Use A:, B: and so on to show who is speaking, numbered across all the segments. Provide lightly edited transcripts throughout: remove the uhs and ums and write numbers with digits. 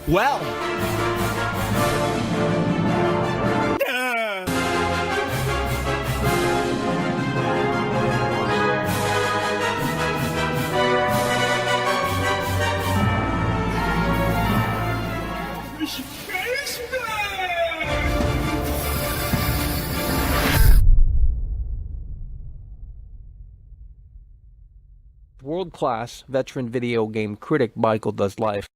A: Well. World-class veteran video game critic Michael Does Life.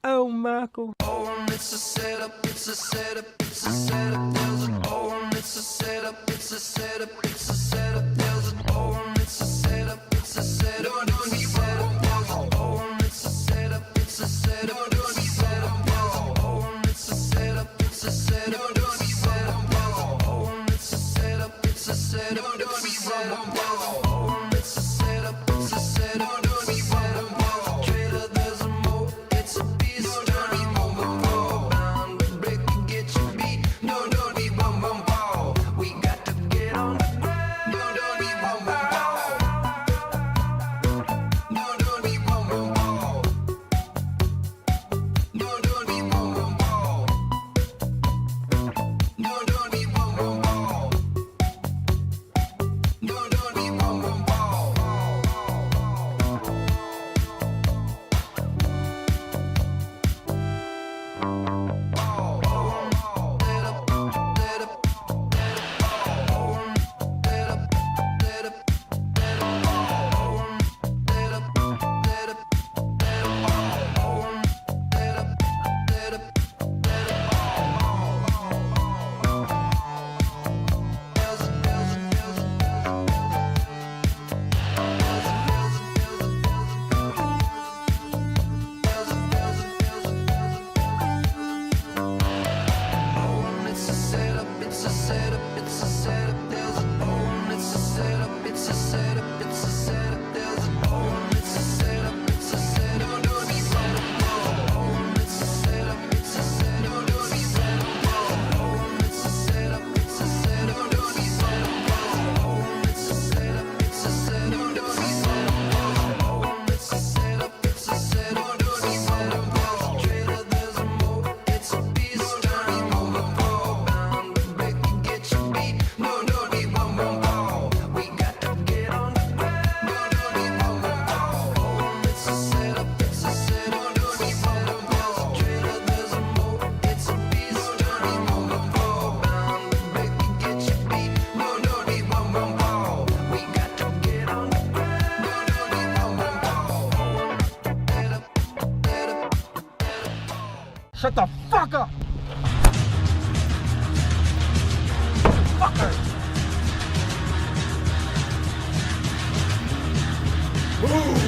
A: Oh, Michael.
B: Oh, it's a setup, it's a setup, it's a setup. There's an oh, it's a setup, it's a setup, it's a setup. There's an oh, it's a setup, it's a setup. Don't be setup. There's an oh, it's a setup, it's a setup. Don't be setup. There's an oh, it's a setup, it's a setup. Don't be setup. There's an oh, it's a setup, it's a setup. Don't be setup. There's an oh, it's a setup, it's a setup. Don't be setup. Trailer, there's a mo, it's a beast. Don't be boom boom boom. Bound to break and get your beat. No, don't be boom boom boom. We got to get on the ground. No, don't be boom boom boom. No, don't be boom boom boom. No, don't be boom boom boom. No, don't be boom boom boom. No, don't be boom boom boom. It's a setup, it's a setup, it's a setup. There's an oh, it's a setup, it's a setup, it's a setup. There's an oh, it's a setup, it's a setup. Don't be setup. Oh, it's a setup, it's a setup. Don't be setup. Oh, it's a setup, it's a setup. Don't be setup. Oh, it's a setup, it's a setup. Don't be setup. Oh, it's a setup, it's a setup. Don't be setup. Trailer, there's a mo, it's a beast. Don't be boom boom boom. Bound to break and get your beat. No, don't be boom boom boom. We got to get on the ground. No, don't be boom boom boom. Oh, it's a setup, it's a setup. Don't be boom boom boom. Trailer, there's a mo, it's a beast. Don't be boom boom boom. Bound to break and get your beat. No, don't be boom boom boom. We got to get on the ground. No, don't be boom boom boom. Setup, setup.
A: Shut the fuck up! Fucker! Move!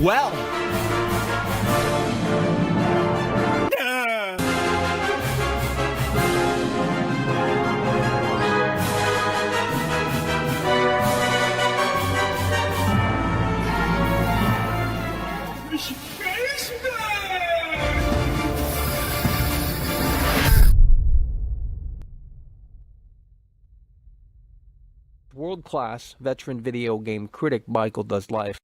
A: Well, world-class veteran video game critic Michael Does Life.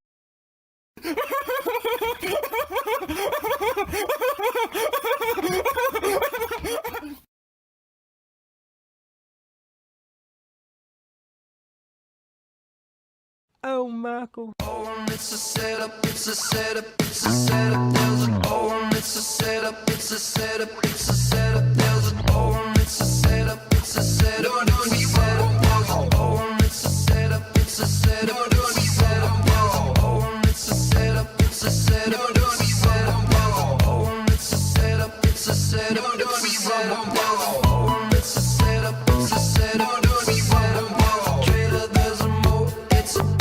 A: Oh, Michael.
B: Oh, it's a setup, it's a setup, it's a setup. There's an oh, it's a setup, it's a setup, it's a setup. There's an oh, it's a setup, it's a setup. No, no, it's a setup. There's an oh, it's a setup, it's a setup. No, no, it's a setup. There's an oh, it's a setup, it's a setup. No, no, it's a setup. There's an oh, it's a setup, it's a setup. No, no, it's a setup. There's an oh, it's a setup, it's a setup. No, no, it's a setup. Trailer, there's a mo, it's a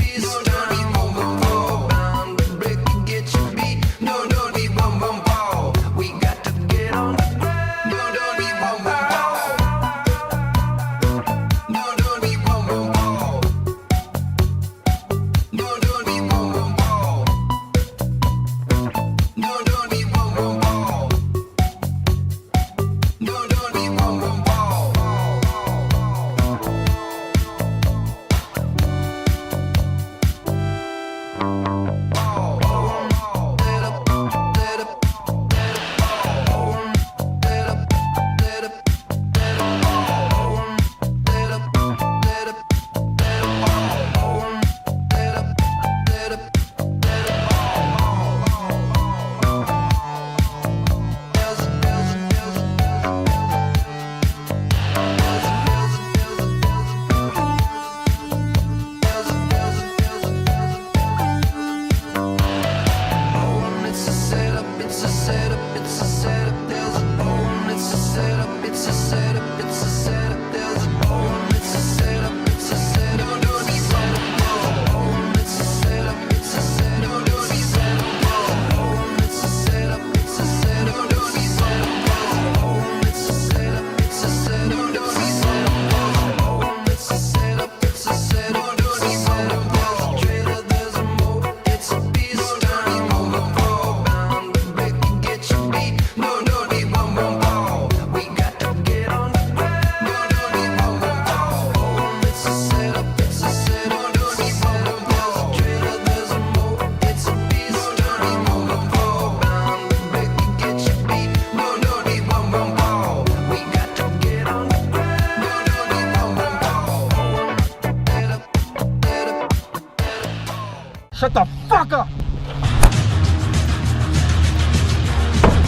A: Shut the fuck up!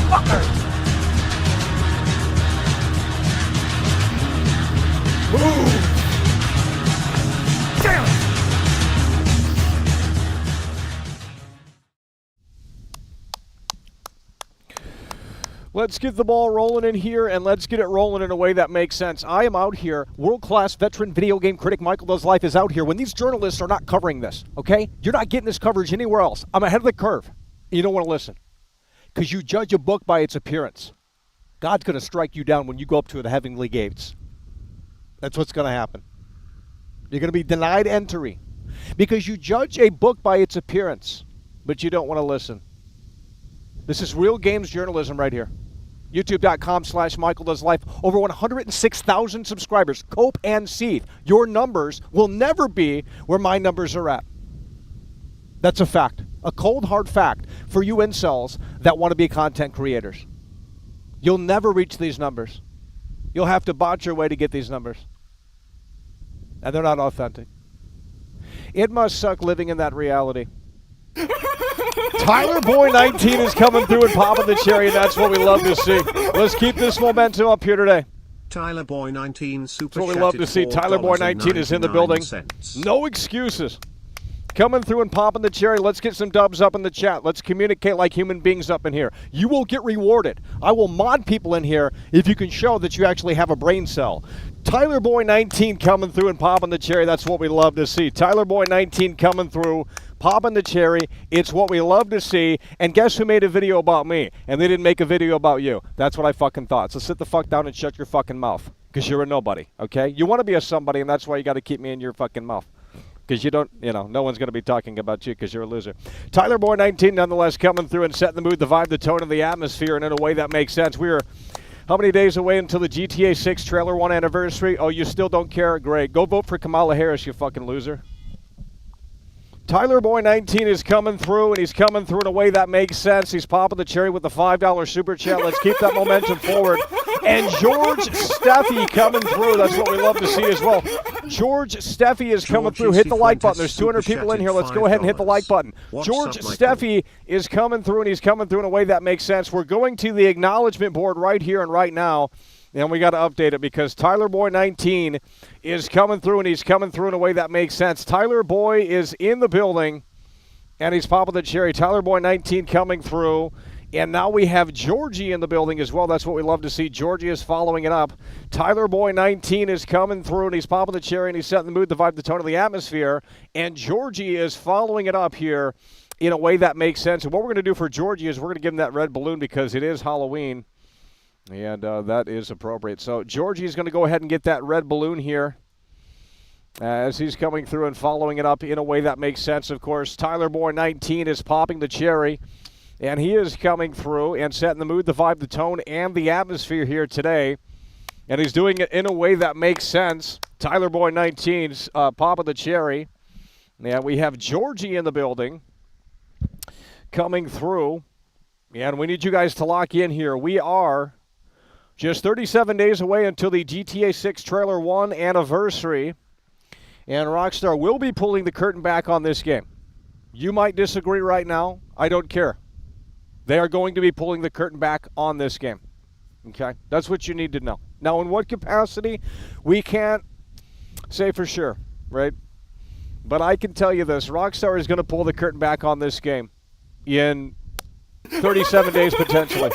A: Fucker! Move!
C: Let's get the ball rolling in here, and let's get it rolling in a way that makes sense. I am out here. World-class veteran video game critic Michael Does Life is out here when these journalists are not covering this, okay? You're not getting this coverage anywhere else. I'm ahead of the curve. You don't want to listen because you judge a book by its appearance. God's going to strike you down when you go up to the heavenly gates. That's what's going to happen. You're going to be denied entry because you judge a book by its appearance, but you don't want to listen. This is real games journalism right here. YouTube.com/Michael Does Life. Over 106,000 subscribers. Cope and seethe. Your numbers will never be where my numbers are at. That's a fact. A cold, hard fact for you incels that want to be content creators. You'll never reach these numbers. You'll have to bot your way to get these numbers. And they're not authentic. It must suck living in that reality. Tyler Boy 19 is coming through and popping the cherry, and that's what we love to see. Let's keep this momentum up here today.
D: Tyler Boy 19 super
C: That's what we love to see. Tyler Boy 19 is in the building. No excuses. Coming through and popping the cherry. Let's get some dubs up in the chat. Let's communicate like human beings up in here. You will get rewarded. I will mod people in here if you can show that you actually have a brain cell. Tyler Boy 19 coming through and popping the cherry. That's what we love to see. Tyler Boy 19 coming through, popping the cherry. It's what we love to see. And guess who made a video about me? And they didn't make a video about you. That's what I fucking thought. So sit the fuck down and shut your fucking mouth. Because you're a nobody, okay? You want to be a somebody, and that's why you got to keep me in your fucking mouth. Because you don't, no one's going to be talking about you because you're a loser. Tyler Boy 19, nonetheless, coming through and setting the mood, the vibe, the tone, and the atmosphere, and in a way that makes sense. We're how many days away until the GTA 6 Trailer 1 anniversary? Oh, you still don't care? Great. Go vote for Kamala Harris, you fucking loser. Tyler Boy 19 is coming through, and he's coming through in a way that makes sense. He's popping the cherry with the $5 super chat. Let's keep that momentum forward. And George Steffi coming through. That's what we love to see as well. George Steffi is coming through. Hit the like button. There's 200 people in here. Let's go ahead and hit the like button. George Steffi is coming through, and he's coming through in a way that makes sense. We're going to the acknowledgement board right here and right now. And we got to update it because Tyler Boy 19 is coming through, and he's coming through in a way that makes sense. Tyler Boy is in the building, and he's popping the cherry. Tyler Boy 19 coming through, and now we have Georgie in the building as well. That's what we love to see. Georgie is following it up. Tyler Boy 19 is coming through, and he's popping the cherry, and he's setting the mood, the vibe, the tone of the atmosphere. And Georgie is following it up here in a way that makes sense. And what we're going to do for Georgie is we're going to give him that red balloon because it is Halloween. And that is appropriate. So Georgie's going to go ahead and get that red balloon here as he's coming through and following it up in a way that makes sense, of course. Tyler Boy 19 is popping the cherry, and he is coming through and setting the mood, the vibe, the tone, and the atmosphere here today. And he's doing it in a way that makes sense. Tyler Boy 19's popping the cherry. And we have Georgie in the building coming through. And we need you guys to lock in here. We are just 37 days away until the GTA 6 Trailer 1 anniversary, and Rockstar will be pulling the curtain back on this game. You might disagree right now. I don't care. They are going to be pulling the curtain back on this game. Okay? That's what you need to know. Now, in what capacity? We can't say for sure, right? But I can tell you this. Rockstar is going to pull the curtain back on this game in 37 days potentially.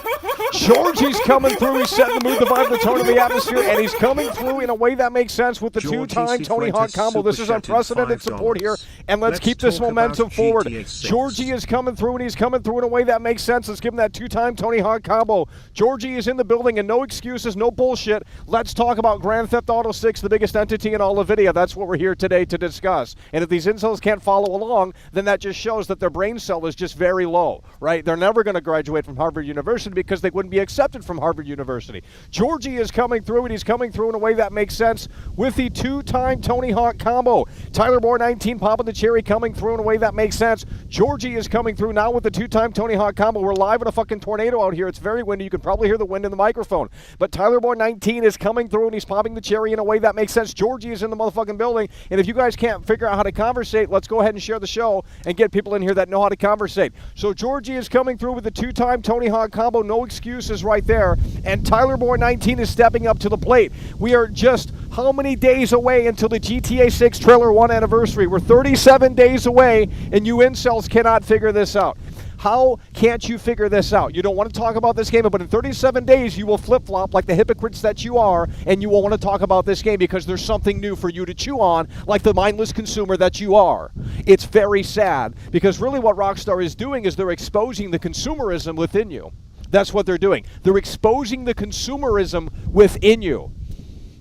C: Georgie's coming through. He's setting the mood, the vibe, the tone of the atmosphere, and he's coming through in a way that makes sense with the two-time Tony Hawk combo. This is unprecedented support here, and let's keep this momentum forward. Georgie is coming through, and he's coming through in a way that makes sense. Let's give him that two-time Tony Hawk combo. Georgie is in the building, and no excuses, no bullshit. Let's talk about Grand Theft Auto 6, the biggest entity in all of video. That's what we're here today to discuss. And if these incels can't follow along, then that just shows that their brain cell is just very low, right? They're never going to graduate from Harvard University because they wouldn't be accepted from Harvard University. Georgie is coming through, and he's coming through in a way that makes sense with the two-time Tony Hawk combo. Tyler Boy 19 popping the cherry coming through in a way that makes sense. Georgie is coming through now with the two-time Tony Hawk combo. We're live in a fucking tornado out here. It's very windy. You can probably hear the wind in the microphone. But Tyler Boy 19 is coming through, and he's popping the cherry in a way that makes sense. Georgie is in the motherfucking building, and if you guys can't figure out how to conversate, let's go ahead and share the show and get people in here that know how to conversate. So Georgie is coming through with the two-time Tony Hawk combo. No excuses right there. And Tyler Boy 19 is stepping up to the plate. We are just how many days away until the GTA 6 Trailer 1 anniversary? We're 37 days away, and you incels cannot figure this out. How can't you figure this out? You don't want to talk about this game, but in 37 days you will flip-flop like the hypocrites that you are, and you will want to talk about this game because there's something new for you to chew on, like the mindless consumer that you are. It's very sad, because really what Rockstar is doing is they're exposing the consumerism within you. That's what they're doing. They're exposing the consumerism within you.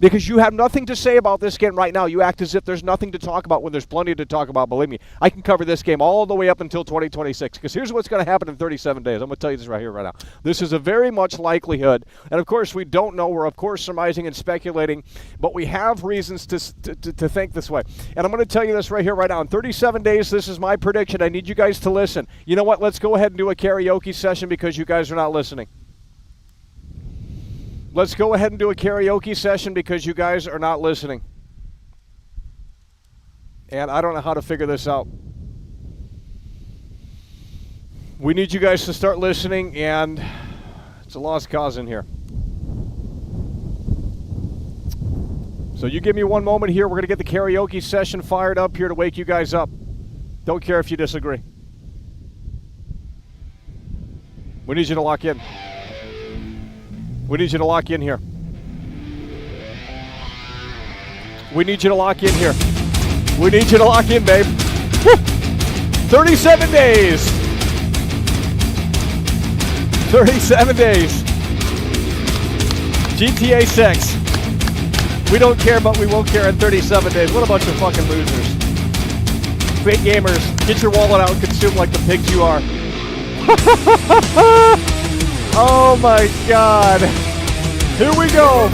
C: Because you have nothing to say about this game right now. You act as if there's nothing to talk about when there's plenty to talk about. Believe me, I can cover this game all the way up until 2026. Because here's what's going to happen in 37 days. I'm going to tell you this right here, right now. This is a very much likelihood. And of course, we don't know. We're, of course, surmising and speculating. But we have reasons to think this way. And I'm going to tell you this right here, right now. In 37 days, this is my prediction. I need you guys to listen. You know what? Let's go ahead and do a karaoke session because you guys are not listening. Let's go ahead and do a karaoke session because you guys are not listening. And I don't know how to figure this out. We need you guys to start listening, and it's a lost cause in here. So you give me one moment here. We're going to get the karaoke session fired up here to wake you guys up. Don't care if you disagree. We need you to lock in. We need you to lock in here. We need you to lock in here. We need you to lock in, babe. Woo! 37 days. 37 days. GTA 6. We don't care, but we will care in 37 days. What a bunch of fucking losers. Fake gamers, get your wallet out and consume like the pigs you are. Oh my God. Here we go.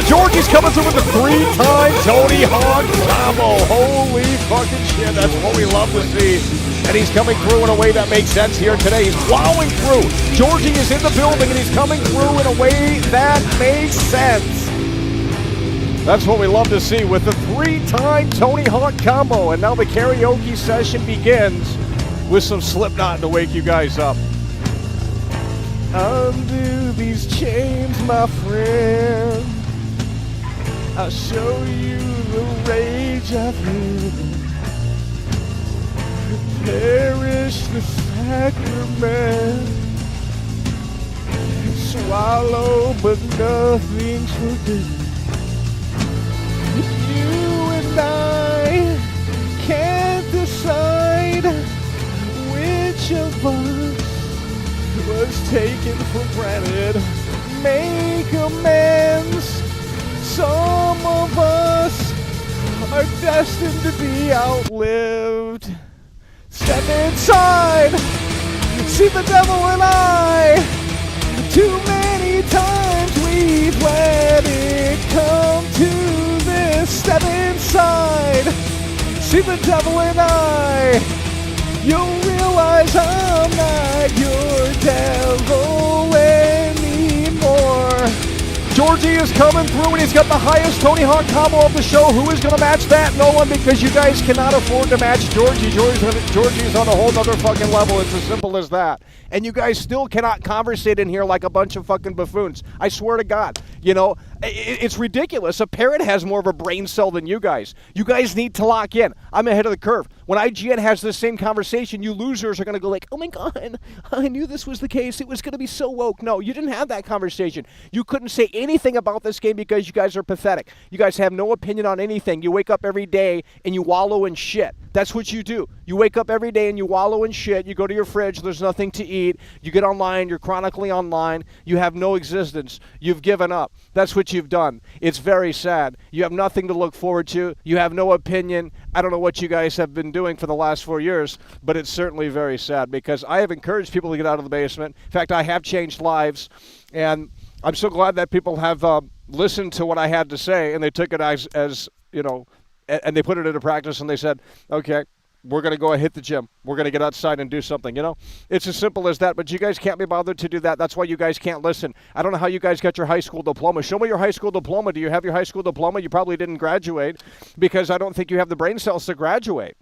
C: Georgie's coming through with the 3-time Tony Hawk combo. Holy fucking shit. That's what we love to see. And he's coming through in a way that makes sense here today. He's plowing through. Georgie is in the building and he's coming through in a way that makes sense. That's what we love to see with the 3-time Tony Hawk combo. And now the karaoke session begins with some Slipknot to wake you guys up. Undo these chains, my friend. I'll show you the rage I feel. Perish the sacrament. Swallow, but nothing's forbidden. You and I can't decide which of us was taken for granted. Make amends. Some of us are destined to be outlived. Step inside. See the devil and I. Too many times we've let it come to this. Step inside. See the devil and I. You'll realize I'm not your devil anymore. Georgie is coming through and he's got the highest Tony Hawk combo of the show. Who is going to match that? No one, because you guys cannot afford to match Georgie. Georgie's on a whole other fucking level. It's as simple as that. And you guys still cannot conversate in here like a bunch of fucking buffoons. I swear to God. You know, it's ridiculous. A parrot has more of a brain cell than you guys. You guys need to lock in. I'm ahead of the curve. When IGN has this same conversation, you losers are going to go like, oh my God, I knew this was the case. It was going to be so woke. No, you didn't have that conversation. You couldn't say anything about this game because you guys are pathetic. You guys have no opinion on anything. You wake up every day and you wallow in shit. That's what you do. You wake up every day and you wallow in shit. You go to your fridge, there's nothing to eat. You get online, you're chronically online. You have no existence. You've given up. That's what you've done. It's very sad. You have nothing to look forward to. You have no opinion. I don't know what you guys have been doing for the last 4 years, but it's certainly very sad because I have encouraged people to get out of the basement. In fact, I have changed lives, and I'm so glad that people have listened to what I had to say, and they took it as you know, and they put it into practice, and they said, okay, we're going to go and hit the gym. We're going to get outside and do something, you know? It's as simple as that, but you guys can't be bothered to do that. That's why you guys can't listen. I don't know how you guys got your high school diploma. Show me your high school diploma. Do you have your high school diploma? You probably didn't graduate because I don't think you have the brain cells to graduate.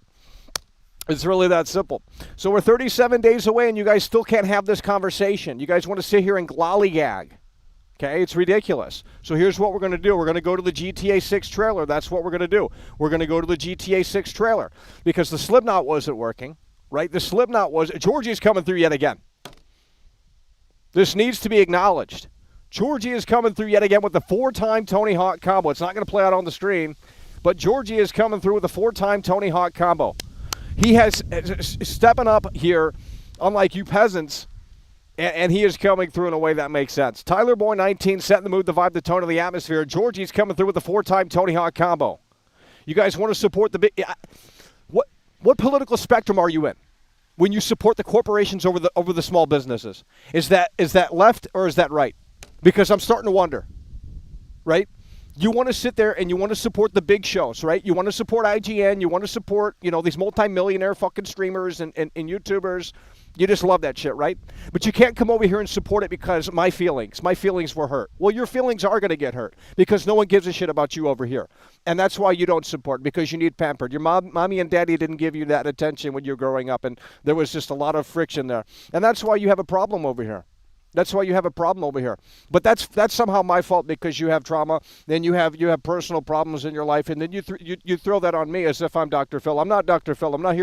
C: It's really that simple. So we're 37 days away, and you guys still can't have this conversation. You guys want to sit here and lollygag. Okay, it's ridiculous. So here's what we're going to do. We're going to go to the GTA 6 trailer. That's what we're going to do. We're going to go to the GTA 6 trailer because the Slipknot wasn't working. right? The slip knot was Georgie is coming through yet again. This needs to be acknowledged. Georgie is coming through yet again with the 4-time Tony Hawk combo. It's not going to play out on the screen, but Georgie is coming through with a 4-time Tony Hawk combo. He has stepping up here, unlike you peasants, and he is coming through in a way that makes sense. Tyler Boy 19 setting the mood, the vibe, the tone of the atmosphere. Georgie's coming through with the 4-time Tony Hawk combo. You guys want to support the big... What political spectrum are you in when you support the corporations over the small businesses? Is that left or is that right? Because I'm starting to wonder, right? You want to sit there and you want to support the big shows, right? You want to support IGN. You want to support, these multi-millionaire fucking streamers and YouTubers. You just love that shit, right? But you can't come over here and support it because my feelings were hurt. Well, your feelings are going to get hurt because no one gives a shit about you over here. And that's why you don't support, because you need pampered. Your mommy and daddy didn't give you that attention when you were growing up, and there was just a lot of friction there. And that's why you have a problem over here. That's why you have a problem over here. But that's somehow my fault because you have trauma, then you have personal problems in your life, and then you throw that on me as if I'm Dr. Phil. I'm not Dr. Phil. We're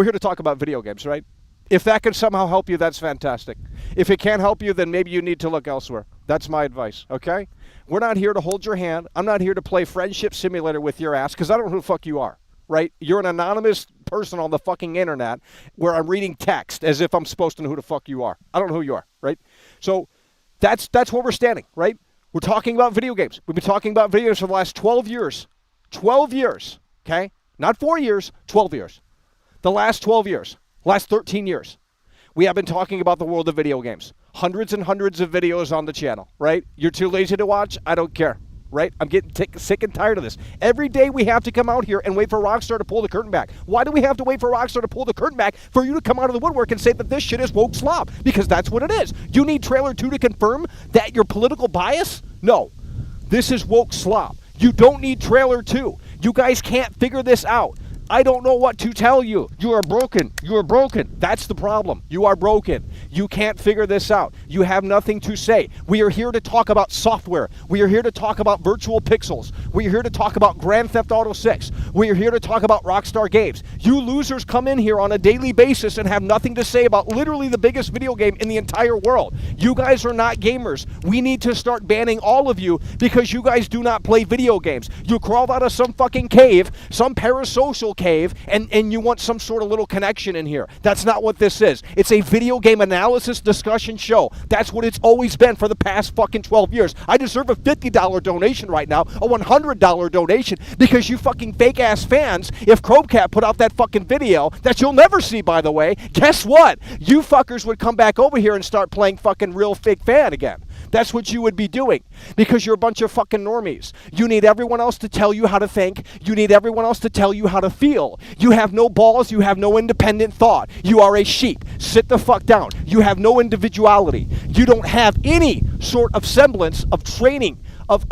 C: here to talk about video games, right? If that can somehow help you, that's fantastic. If it can't help you, then maybe you need to look elsewhere. That's my advice, okay? We're not here to hold your hand. I'm not here to play friendship simulator with your ass because I don't know who the fuck you are, right? You're an anonymous person on the fucking internet where I'm reading text as if I'm supposed to know who the fuck you are. I don't know who you are, right? So that's where we're standing, right? We're talking about video games. We've been talking about video games for the last 12 years. 12 years, okay? Not 4 years, 12 years. The last 12 years. Last 13 years, we have been talking about the world of video games. Hundreds and hundreds of videos on the channel, right? You're too lazy to watch? I don't care, right? I'm getting sick and tired of this. Every day we have to come out here and wait for Rockstar to pull the curtain back. Why do we have to wait for Rockstar to pull the curtain back for you to come out of the woodwork and say that this shit is woke slop? Because that's what it is. You need trailer 2 to confirm that your political bias? No. This is woke slop. You don't need trailer 2. You guys can't figure this out. I don't know what to tell you. You are broken. You are broken. That's the problem. You are broken. You can't figure this out. You have nothing to say. We are here to talk about software. We are here to talk about virtual pixels. We are here to talk about Grand Theft Auto 6. We are here to talk about Rockstar games. You losers come in here on a daily basis and have nothing to say about literally the biggest video game in the entire world. You guys are not gamers. We need to start banning all of you because you guys do not play video games. You crawled out of some fucking cave, some parasocial cave, and you want some sort of little connection in here. That's not what this is. It's a video game analysis discussion show. That's what it's always been for the past fucking 12 years. I deserve a $50 donation right now, a $100 donation, because you fucking fake-ass fans, if Chromecat put out that fucking video, that you'll never see, by the way, guess what? You fuckers would come back over here and start playing fucking real fake fan again. That's what you would be doing because you're a bunch of fucking normies. You need everyone else to tell you how to think. You need everyone else to tell you how to feel. You have no balls. You have no independent thought. You are a sheep. Sit the fuck down. You have no individuality. You don't have any sort of semblance of training, of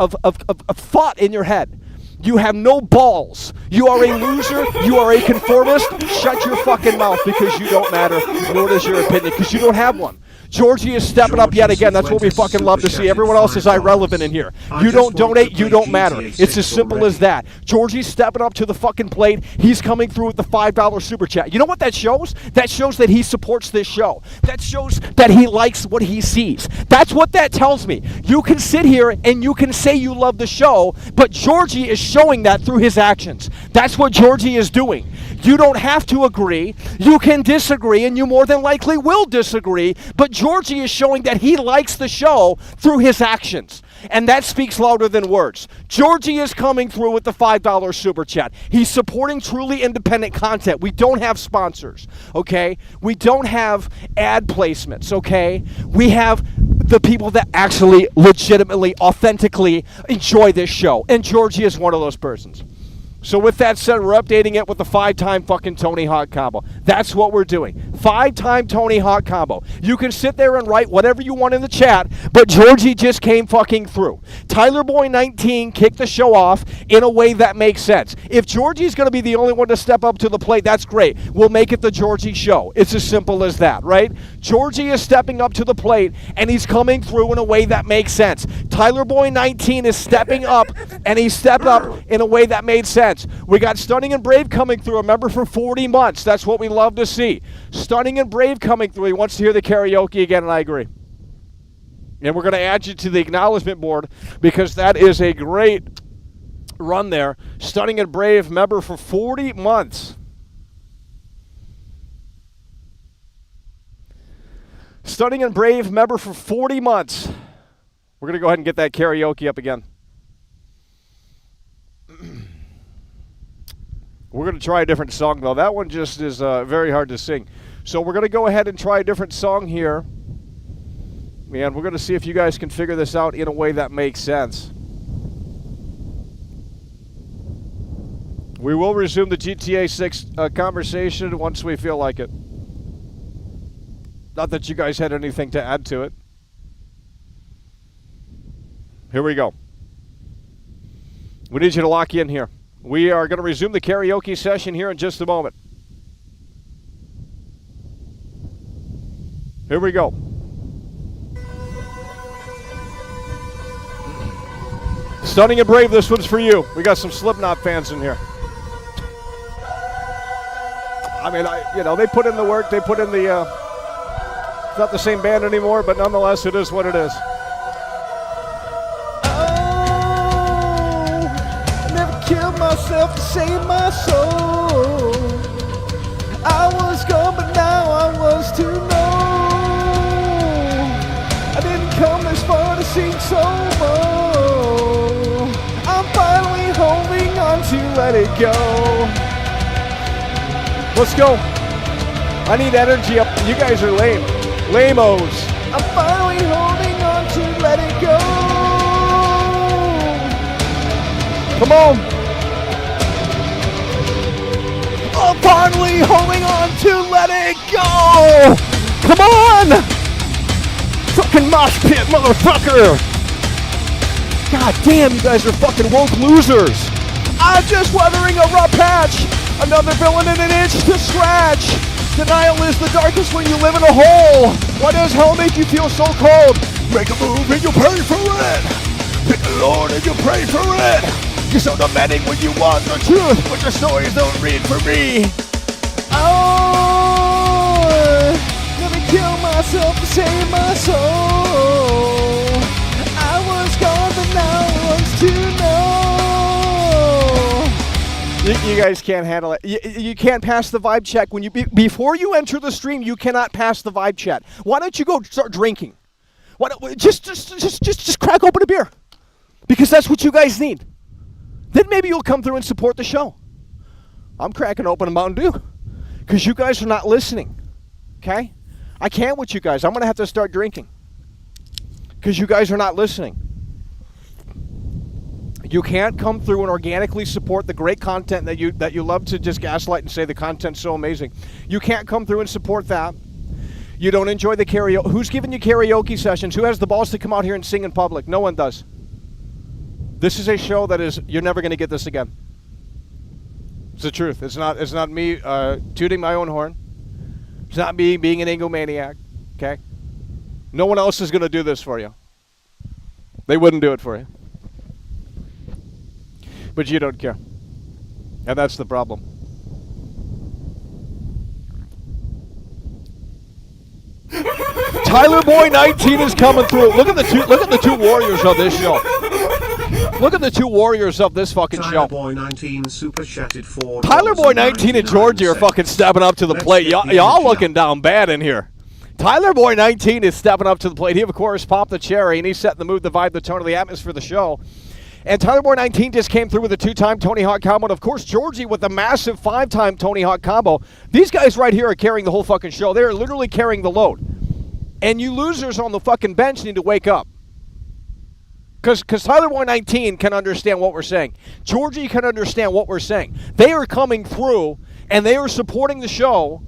C: thought in your head. You have no balls. You are a loser. You are a conformist. Shut your fucking mouth because you don't matter, nor does your opinion, because you don't have one. Georgie is stepping up yet again. That's what we fucking love to see. Everyone else is irrelevant in here. You don't donate, you don't matter. It's as simple as that. Georgie's stepping up to the fucking plate. He's coming through with the $5 super chat. You know what that shows? That shows that he supports this show. That shows that he likes what he sees. That's what that tells me. You can sit here and you can say you love the show, but Georgie is showing that through his actions. That's what Georgie is doing. You don't have to agree. You can disagree, and you more than likely will disagree, but Georgie is showing that he likes the show through his actions. And that speaks louder than words. Georgie is coming through with the $5 super chat. He's supporting truly independent content. We don't have sponsors, okay? We don't have ad placements, okay? We have the people that actually legitimately, authentically enjoy this show. And Georgie is one of those persons. So with that said, we're updating it with the 5-time fucking Tony Hawk combo. That's what we're doing. 5-time Tony Hawk combo. You can sit there and write whatever you want in the chat, but Georgie just came fucking through. Tyler Boy 19 kicked the show off in a way that makes sense. If Georgie's going to be the only one to step up to the plate, that's great. We'll make it the Georgie show. It's as simple as that, right? Georgie is stepping up to the plate, and he's coming through in a way that makes sense. Tyler Boy 19 is stepping up, and he stepped up in a way that made sense. sense. We got Stunning and Brave coming through, remember, for 40 months. That's what we love to see. Stunning and Brave coming through. He wants to hear the karaoke again, and I agree. And we're going to add you to the acknowledgement board because that is a great run there. Stunning and Brave member for 40 months. Stunning and Brave member for 40 months. We're going to go ahead and get that karaoke up again. We're going to try a different song, though. That one just is very hard to sing. So we're going to go ahead and try a different song here. And we're going to see if you guys can figure this out in a way that makes sense. We will resume the GTA 6 conversation once we feel like it. Not that you guys had anything to add to it. Here we go. We need you to lock in here. We are going to resume the karaoke session here in just a moment. Here we go. Stunning and Brave, this one's for you. We got some Slipknot fans in here. I mean, they put in the work. They put in the. It's not the same band anymore, but nonetheless, it is what it is.
E: Oh, I never killed myself to save my soul. I was gone, but now I was to know. I didn't come this far to sing solo. I'm finally holding on to let it go.
C: Let's go. I need energy up. You guys are lame. Lame-os.
E: I'm finally holding on to let it go.
C: Come on.
E: I'm finally holding on to let it go.
C: Come on. Fucking mosh pit, motherfucker. God damn, you guys are fucking woke losers.
E: I'm just weathering a rough patch. Another villain in an itch to scratch. Denial is the darkest when you live in a hole. Why does hell make you feel so cold? Make a move and you pray for it. Pick the Lord and you pray for it. You're so demanding when you want the truth, but your stories don't read for me. Oh, let me kill myself to save my soul. I was gone, but now I want to know.
C: You guys can't handle it. You can't pass the vibe check when you before you enter the stream. You cannot pass the vibe check. Why don't you go start drinking? Why don't, just crack open a beer, because that's what you guys need. Then maybe you'll come through and support the show. I'm cracking open a Mountain Dew because you guys are not listening. Okay, I can't with you guys. I'm gonna have to start drinking because you guys are not listening. You can't come through and organically support the great content that you love to just gaslight and say the content's so amazing. You can't come through and support that. You don't enjoy the karaoke. Who's giving you karaoke sessions? Who has the balls to come out here and sing in public? No one does. This is a show that is, you're never going to get this again. It's the truth. It's not me tooting my own horn. It's not me being an egomaniac. Okay? No one else is going to do this for you. They wouldn't do it for you. But you don't care. And that's the problem. Tyler Boy 19 is coming through. Look at the two warriors of this show. Look at the two warriors of this fucking show.
D: Tyler Boy 19 super chatted for
C: Tyler Boy 19 and Georgie are fucking stepping up to the plate. Y'all looking down bad in here. Tyler Boy 19 is stepping up to the plate. He, of course, popped the cherry, and he's setting the mood, the vibe, the tone of the atmosphere of the show. And Tyler Boy 19 just came through with a 2-time Tony Hawk combo. And, of course, Georgie with a massive 5-time Tony Hawk combo. These guys right here are carrying the whole fucking show. They're literally carrying the load. And you losers on the fucking bench need to wake up. Because Tyler Boy 19 can understand what we're saying. Georgie can understand what we're saying. They are coming through, and they are supporting the show.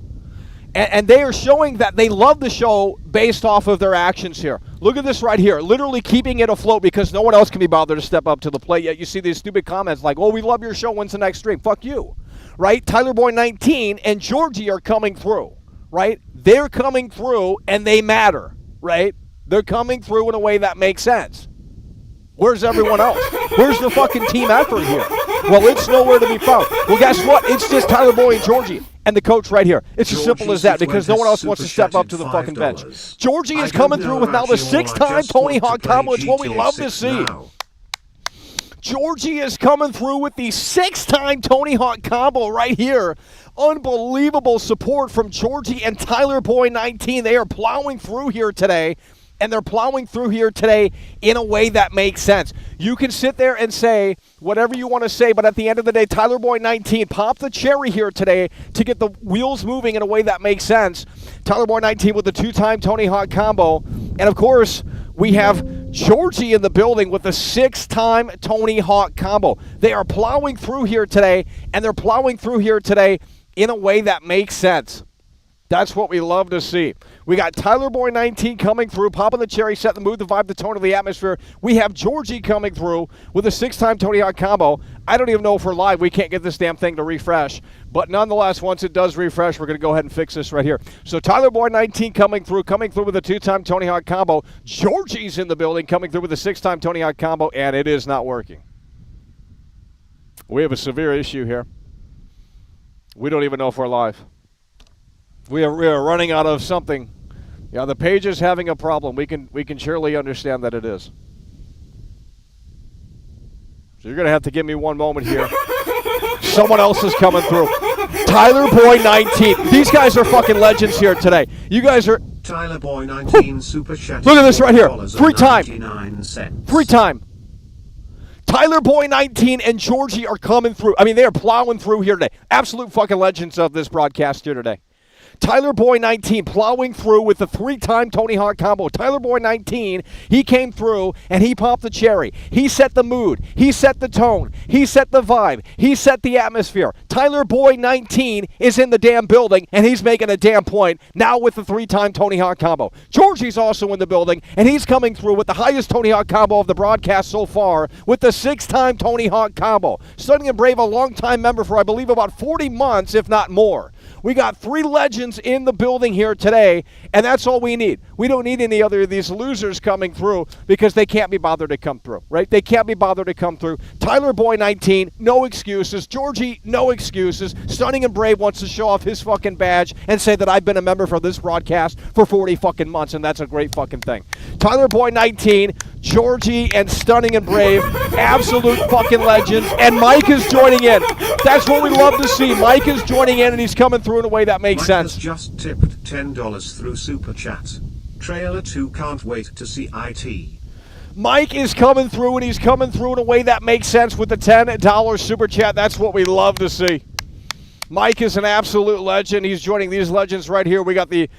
C: And they are showing that they love the show based off of their actions here. Look at this right here. Literally keeping it afloat because no one else can be bothered to step up to the plate. Yet you see these stupid comments like, oh, we love your show. When's the next stream? Fuck you. Right? Tyler Boy 19 and Georgie are coming through. Right? They're coming through and they matter. Right? They're coming through in a way that makes sense. Where's everyone else? Where's the fucking team effort here? Well, it's nowhere to be found. Well, guess what? It's just Tyler Boyd and Georgie and the coach right here. It's as simple as that because no one else wants to step up to the fucking bench. Georgie is coming through with now the 6-time Tony Hawk combo. It's what we love to see. Georgie is coming through with the 6-time Tony Hawk combo right here. Unbelievable support from Georgie and Tyler Boy 19. They are plowing through here today, and they're plowing through here today in a way that makes sense. You can sit there and say whatever you want to say, but at the end of the day, Tyler Boy 19 popped the cherry here today to get the wheels moving in a way that makes sense. Tyler Boy 19 with the 2-time Tony Hawk combo. And, of course, we have Georgie in the building with the 6-time Tony Hawk combo. They are plowing through here today, and they're plowing through here today in a way that makes sense. That's what we love to see. We got Tyler Boy 19 coming through, popping the cherry, setting the mood, the vibe, the tone of the atmosphere. We have Georgie coming through with a 6-time Tony Hawk combo. I don't even know if we're live. We can't get this damn thing to refresh. But nonetheless, once it does refresh, we're going to go ahead and fix this right here. So Tyler Boy 19 coming through with a 2-time Tony Hawk combo. Georgie's in the building, coming through with a 6-time Tony Hawk combo, and it is not working. We have a severe issue here. We don't even know if we're live. We are running out of something. Yeah, the page is having a problem. We can surely understand that it is. So you're going to have to give me one moment here. Someone else is coming through. Tyler Boy 19. These guys are fucking legends here today. You guys are...
D: Tyler Boy 19 super chat.
C: Look at this right here. 3-time. 3-time. Tyler Boy 19 and Georgie are coming through. I mean, they are plowing through here today. Absolute fucking legends of this broadcast here today. Tyler Boy 19 plowing through with the 3-time Tony Hawk combo. Tyler Boy 19, he came through and he popped the cherry. He set the mood. He set the tone. He set the vibe. He set the atmosphere. Tyler Boy 19 is in the damn building and he's making a damn point now with the 3-time Tony Hawk combo. Georgie's also in the building and he's coming through with the highest Tony Hawk combo of the broadcast so far with the 6-time Tony Hawk combo. Stunning and Brave, a longtime member for I believe about 40 months, if not more. We got 3 legends in the building here today, and that's all we need. We don't need any other of these losers coming through because they can't be bothered to come through, right? They can't be bothered to come through. Tyler Boy 19, no excuses. Georgie, no excuses. Stunning and Brave wants to show off his fucking badge and say that I've been a member for this broadcast for 40 fucking months, and that's a great fucking thing. Tyler Boy 19, Georgie, and Stunning and Brave, absolute fucking legends, and Mike is joining in. That's what we love to see. Mike is joining in, and he's coming through in a way that makes
D: Mike
C: sense.
D: has just tipped $10 through Super Chat. Trailer 2 can't wait to see IT.
C: Mike is coming through, and he's coming through in a way that makes sense with the $10 Super Chat. That's what we love to see. Mike is an absolute legend. He's joining these legends right here. We got the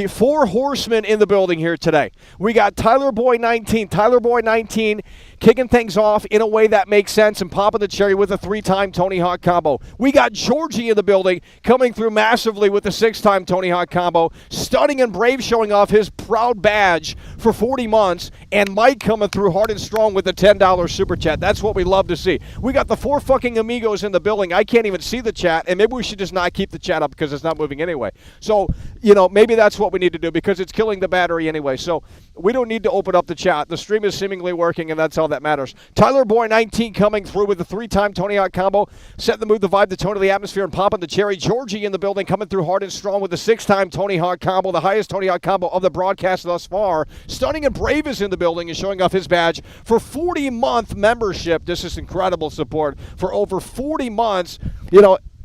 C: 4 horsemen in the building here today. We got Tyler Boy 19. Tyler Boy 19 kicking things off in a way that makes sense and popping the cherry with a 3-time Tony Hawk combo. We got Georgie in the building coming through massively with the 6-time Tony Hawk combo. Stunning and Brave showing off his proud badge for 40 months. And Mike coming through hard and strong with the $10 Super Chat. That's what we love to see. We got the 4 fucking amigos in the building. I can't even see the chat, and maybe we should just not keep the chat up because it's not moving anyway. So, maybe that's what we need to do because it's killing the battery anyway. So we don't need to open up the chat. The stream is seemingly working, and that's all that matters. Tyler Boy 19 coming through with the 3-time Tony Hawk combo. Setting the mood, the vibe, the tone of the atmosphere, and popping the cherry. Georgie in the building coming through hard and strong with the 6-time Tony Hawk combo, the highest Tony Hawk combo of the broadcast thus far. Stunning and Brave is in the building and showing off his badge for 40-month membership. This is incredible support for over 40 months.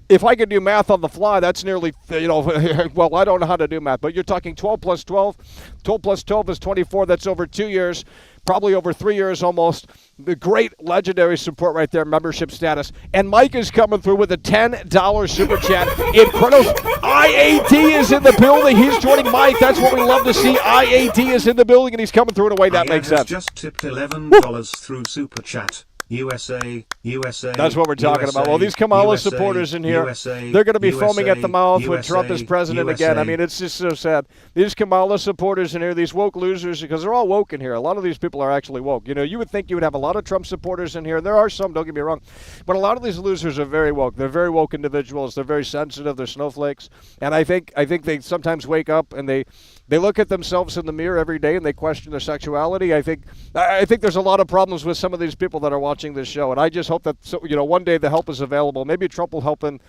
C: If I could do math on the fly, that's nearly, well, I don't know how to do math, but you're talking 12 plus 12. 12 plus 12 is 24. That's over 2 years, probably over 3 years almost. The great legendary support right there, membership status. And Mike is coming through with a $10 Super Chat. Incredible. IAT is in the building. He's joining Mike. That's what we love to see. IAT is in the building, and he's coming through in a way that makes sense.
D: Just tipped $11 through Super Chat. USA.
C: That's what we're talking about. Well, these Kamala supporters in here, they're going to be foaming at the mouth when Trump is president again. I mean, it's just so sad. These Kamala supporters in here, these woke losers, because they're all woke in here. A lot of these people are actually woke. You would think you would have a lot of Trump supporters in here. There are some, don't get me wrong. But a lot of these losers are very woke. They're very woke individuals. They're very sensitive. They're snowflakes. And I think they sometimes wake up and they They look at themselves in the mirror every day and they question their sexuality. I think there's a lot of problems with some of these people that are watching this show, and I just hope that one day the help is available. Maybe Trump will help in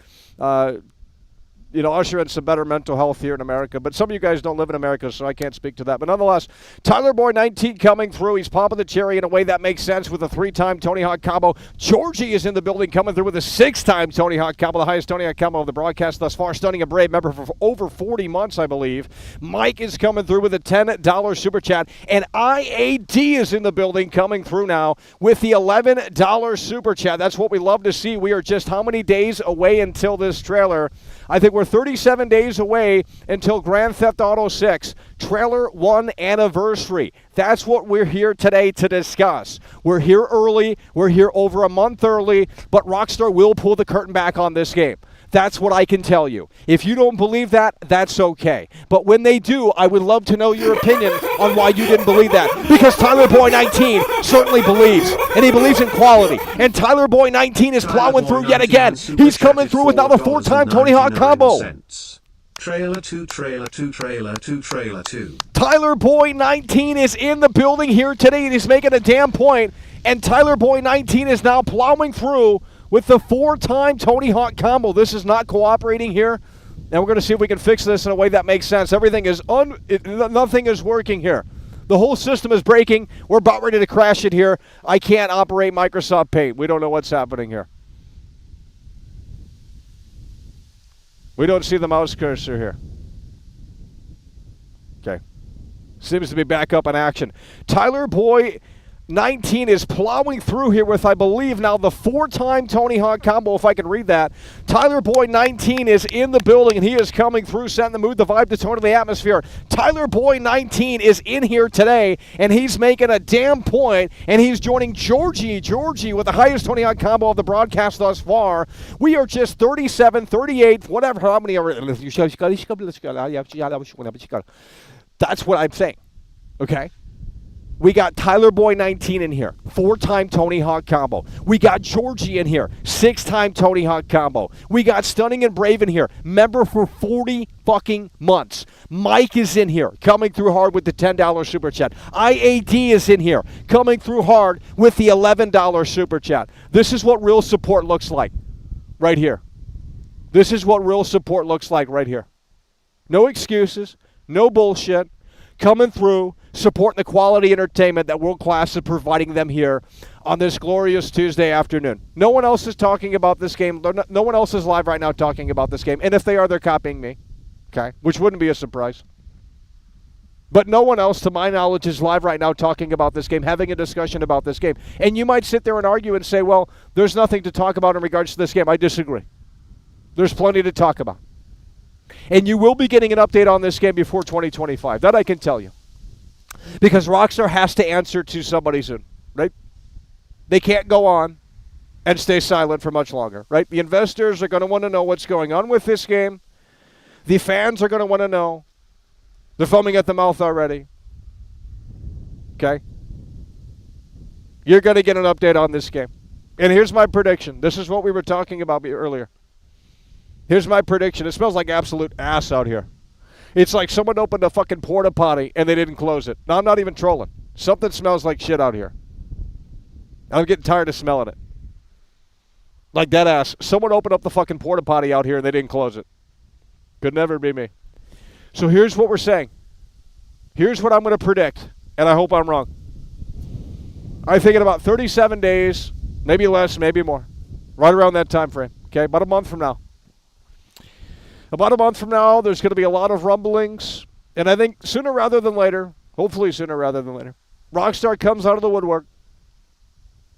C: usher in some better mental health here in America. But some of you guys don't live in America, so I can't speak to that. But nonetheless, Tyler Boy 19 coming through. He's popping the cherry in a way that makes sense with a 3-time Tony Hawk combo. Georgie is in the building coming through with a 6-time Tony Hawk combo, the highest Tony Hawk combo of the broadcast thus far. Stunning and Brave, member for over 40 months, I believe. Mike is coming through with a $10 super chat. And IAD is in the building coming through now with the $11 super chat. That's what we love to see. We are just how many days away until this trailer? I think we're 37 days away until Grand Theft Auto 6 Trailer 1 Anniversary. That's what we're here today to discuss. We're here early. We're here over a month early, but Rockstar will pull the curtain back on this game. That's what I can tell you. If you don't believe that, that's okay. But when they do, I would love to know your opinion on why you didn't believe that. Because Tyler Boy 19 certainly believes, and he believes in quality. And Tyler Boy 19 is plowing through yet again. He's coming through with now the 4-time Tony Hawk combo.
D: Trailer 2, Trailer 2, Trailer 2, Trailer 2.
C: Tyler Boy 19 is in the building here today, and he's making a damn point. And Tyler Boy 19 is now plowing through with the 4-time Tony Hawk combo. This is not cooperating here, and we're going to see if we can fix this in a way that makes sense. Everything is nothing is working here. The whole system is breaking. We're about ready to crash it here. I can't operate Microsoft Paint. We don't know what's happening here. We don't see the mouse cursor here. Okay. Seems to be back up in action. Tyler Boy 19 is plowing through here with, I believe, now the 4-time Tony Hawk combo, if I can read that. Tyler Boy 19 is in the building, and he is coming through, setting the mood, the vibe, the tone of the atmosphere. Tyler Boy 19 is in here today, and he's making a damn point, and he's joining Georgie with the highest Tony Hawk combo of the broadcast thus far. We are just 37, 38, whatever, how many are... That's what I'm saying, okay? We got Tyler Boy 19 in here, 4-time Tony Hawk combo. We got Georgie in here, 6-time Tony Hawk combo. We got Stunning and Brave in here, member for 40 fucking months. Mike is in here, coming through hard with the $10 super chat. IAD is in here, coming through hard with the $11 super chat. This is what real support looks like, right here. This is what real support looks like right here. No excuses, no bullshit. Coming through, supporting the quality entertainment that World Class is providing them here on this glorious Tuesday afternoon. No one else is talking about this game. No one else is live right now talking about this game. And if they are, they're copying me, okay? Which wouldn't be a surprise. But no one else, to my knowledge, is live right now talking about this game, having a discussion about this game. And you might sit there and argue and say, well, there's nothing to talk about in regards to this game. I disagree. There's plenty to talk about. And you will be getting an update on this game before 2025. That I can tell you. Because Rockstar has to answer to somebody soon, right? They can't go on and stay silent for much longer, right? The investors are going to want to know what's going on with this game. The fans are going to want to know. They're foaming at the mouth already. Okay? You're going to get an update on this game. And here's my prediction. This is what we were talking about earlier. Here's my prediction. It smells like absolute ass out here. It's like someone opened a fucking porta potty and they didn't close it. No, I'm not even trolling. Something smells like shit out here. I'm getting tired of smelling it. Like that ass. Someone opened up the fucking porta potty out here and they didn't close it. Could never be me. So here's what we're saying. Here's what I'm going to predict, and I hope I'm wrong. I think in about 37 days, maybe less, maybe more. Right around that time frame. Okay, about a month from now. About a month from now, there's going to be a lot of rumblings. And I think sooner rather than later, hopefully sooner rather than later, Rockstar comes out of the woodwork.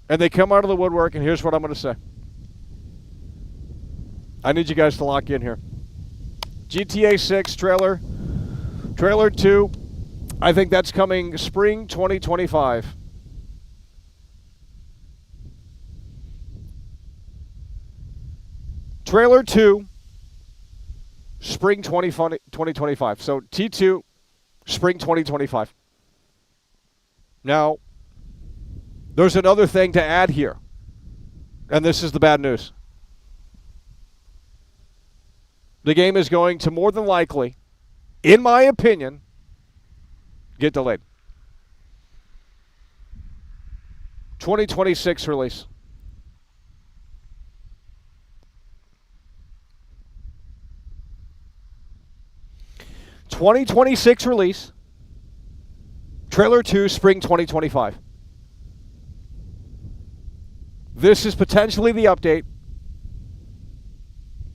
C: And they come out of the woodwork, and here's what I'm going to say. I need you guys to lock in here. GTA 6 trailer. Trailer 2. I think that's coming spring 2025. Trailer 2. Spring 2025. So T2, spring 2025. Now, there's another thing to add here. And this is the bad news. The game is going to more than likely, in my opinion, get delayed. 2026 release. '26 release. Trailer 2, spring 2025. This is potentially the update.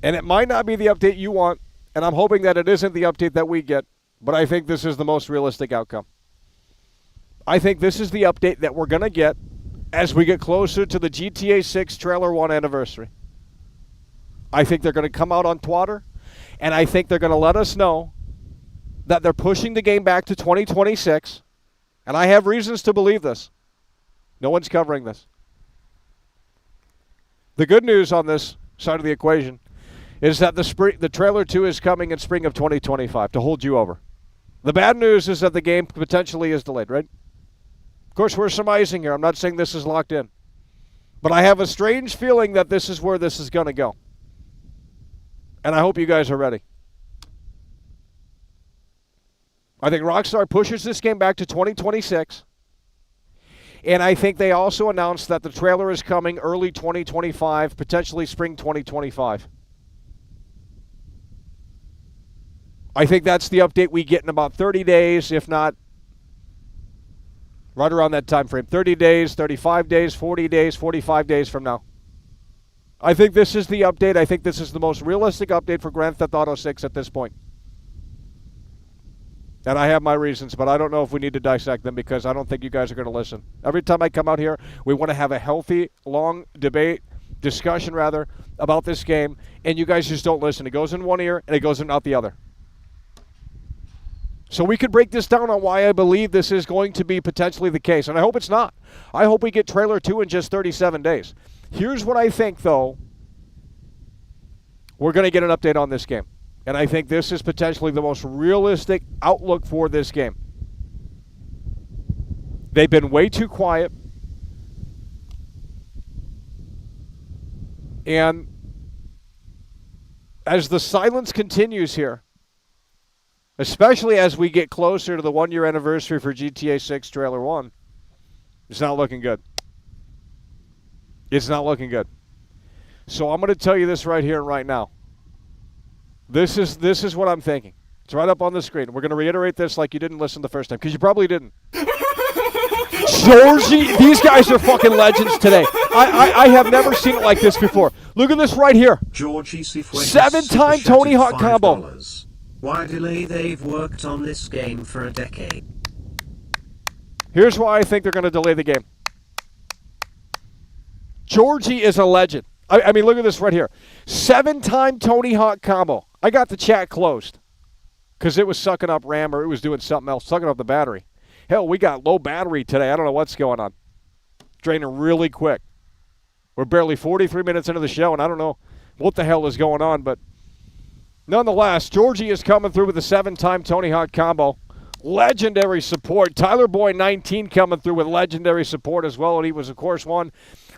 C: And it might not be the update you want, and I'm hoping that it isn't the update that we get, but I think this is the most realistic outcome. I think this is the update that we're going to get as we get closer to the GTA 6 Trailer 1 anniversary. I think they're going to come out on Twitter, and I think they're going to let us know that they're pushing the game back to 2026, and I have reasons to believe this. No one's covering this. The good news on this side of the equation is that the Trailer 2 is coming in spring of 2025 to hold you over. The bad news is that the game potentially is delayed, right? Of course, we're surmising here. I'm not saying this is locked in. But I have a strange feeling that this is where this is going to go. And I hope you guys are ready. I think Rockstar pushes this game back to 2026. And I think they also announced that the trailer is coming early 2025, potentially spring 2025. I think that's the update we get in about 30 days, if not right around that time frame. 30 days, 35 days, 40 days, 45 days from now. I think this is the update. I think this is the most realistic update for Grand Theft Auto 6 at this point. And I have my reasons, but I don't know if we need to dissect them because I don't think you guys are going to listen. Every time I come out here, we want to have a healthy, long discussion about this game, and you guys just don't listen. It goes in one ear, and it goes out the other. So we could break this down on why I believe this is going to be potentially the case, and I hope it's not. I hope we get Trailer 2 in just 37 days. Here's what I think, though. We're going to get an update on this game, and I think this is potentially the most realistic outlook for this game. They've been way too quiet, and as the silence continues here, especially as we get closer to the one-year anniversary for GTA 6 Trailer 1, it's not looking good. It's not looking good. So I'm going to tell you this right here and right now. This is what I'm thinking. It's right up on the screen. We're going to reiterate this like you didn't listen the first time, because you probably didn't. Georgie, these guys are fucking legends today. I have never seen it like this before. Look at this right here.
D: Georgie Cifuentes
C: 7-time Tony Hawk combo.
D: Why delay? They've worked on this game for a decade.
C: Here's why I think they're going to delay the game. Georgie is a legend. I mean, look at this right here. 7-time Tony Hawk combo. I got the chat closed because it was sucking up RAM or it was doing something else, sucking up the battery. Hell, we got low battery today. I don't know what's going on. Draining really quick. We're barely 43 minutes into the show, and I don't know what the hell is going on, but nonetheless, Georgie is coming through with a 7-time Tony Hawk combo. Legendary support. Tyler Boy 19 coming through with legendary support as well, and he was, of course, one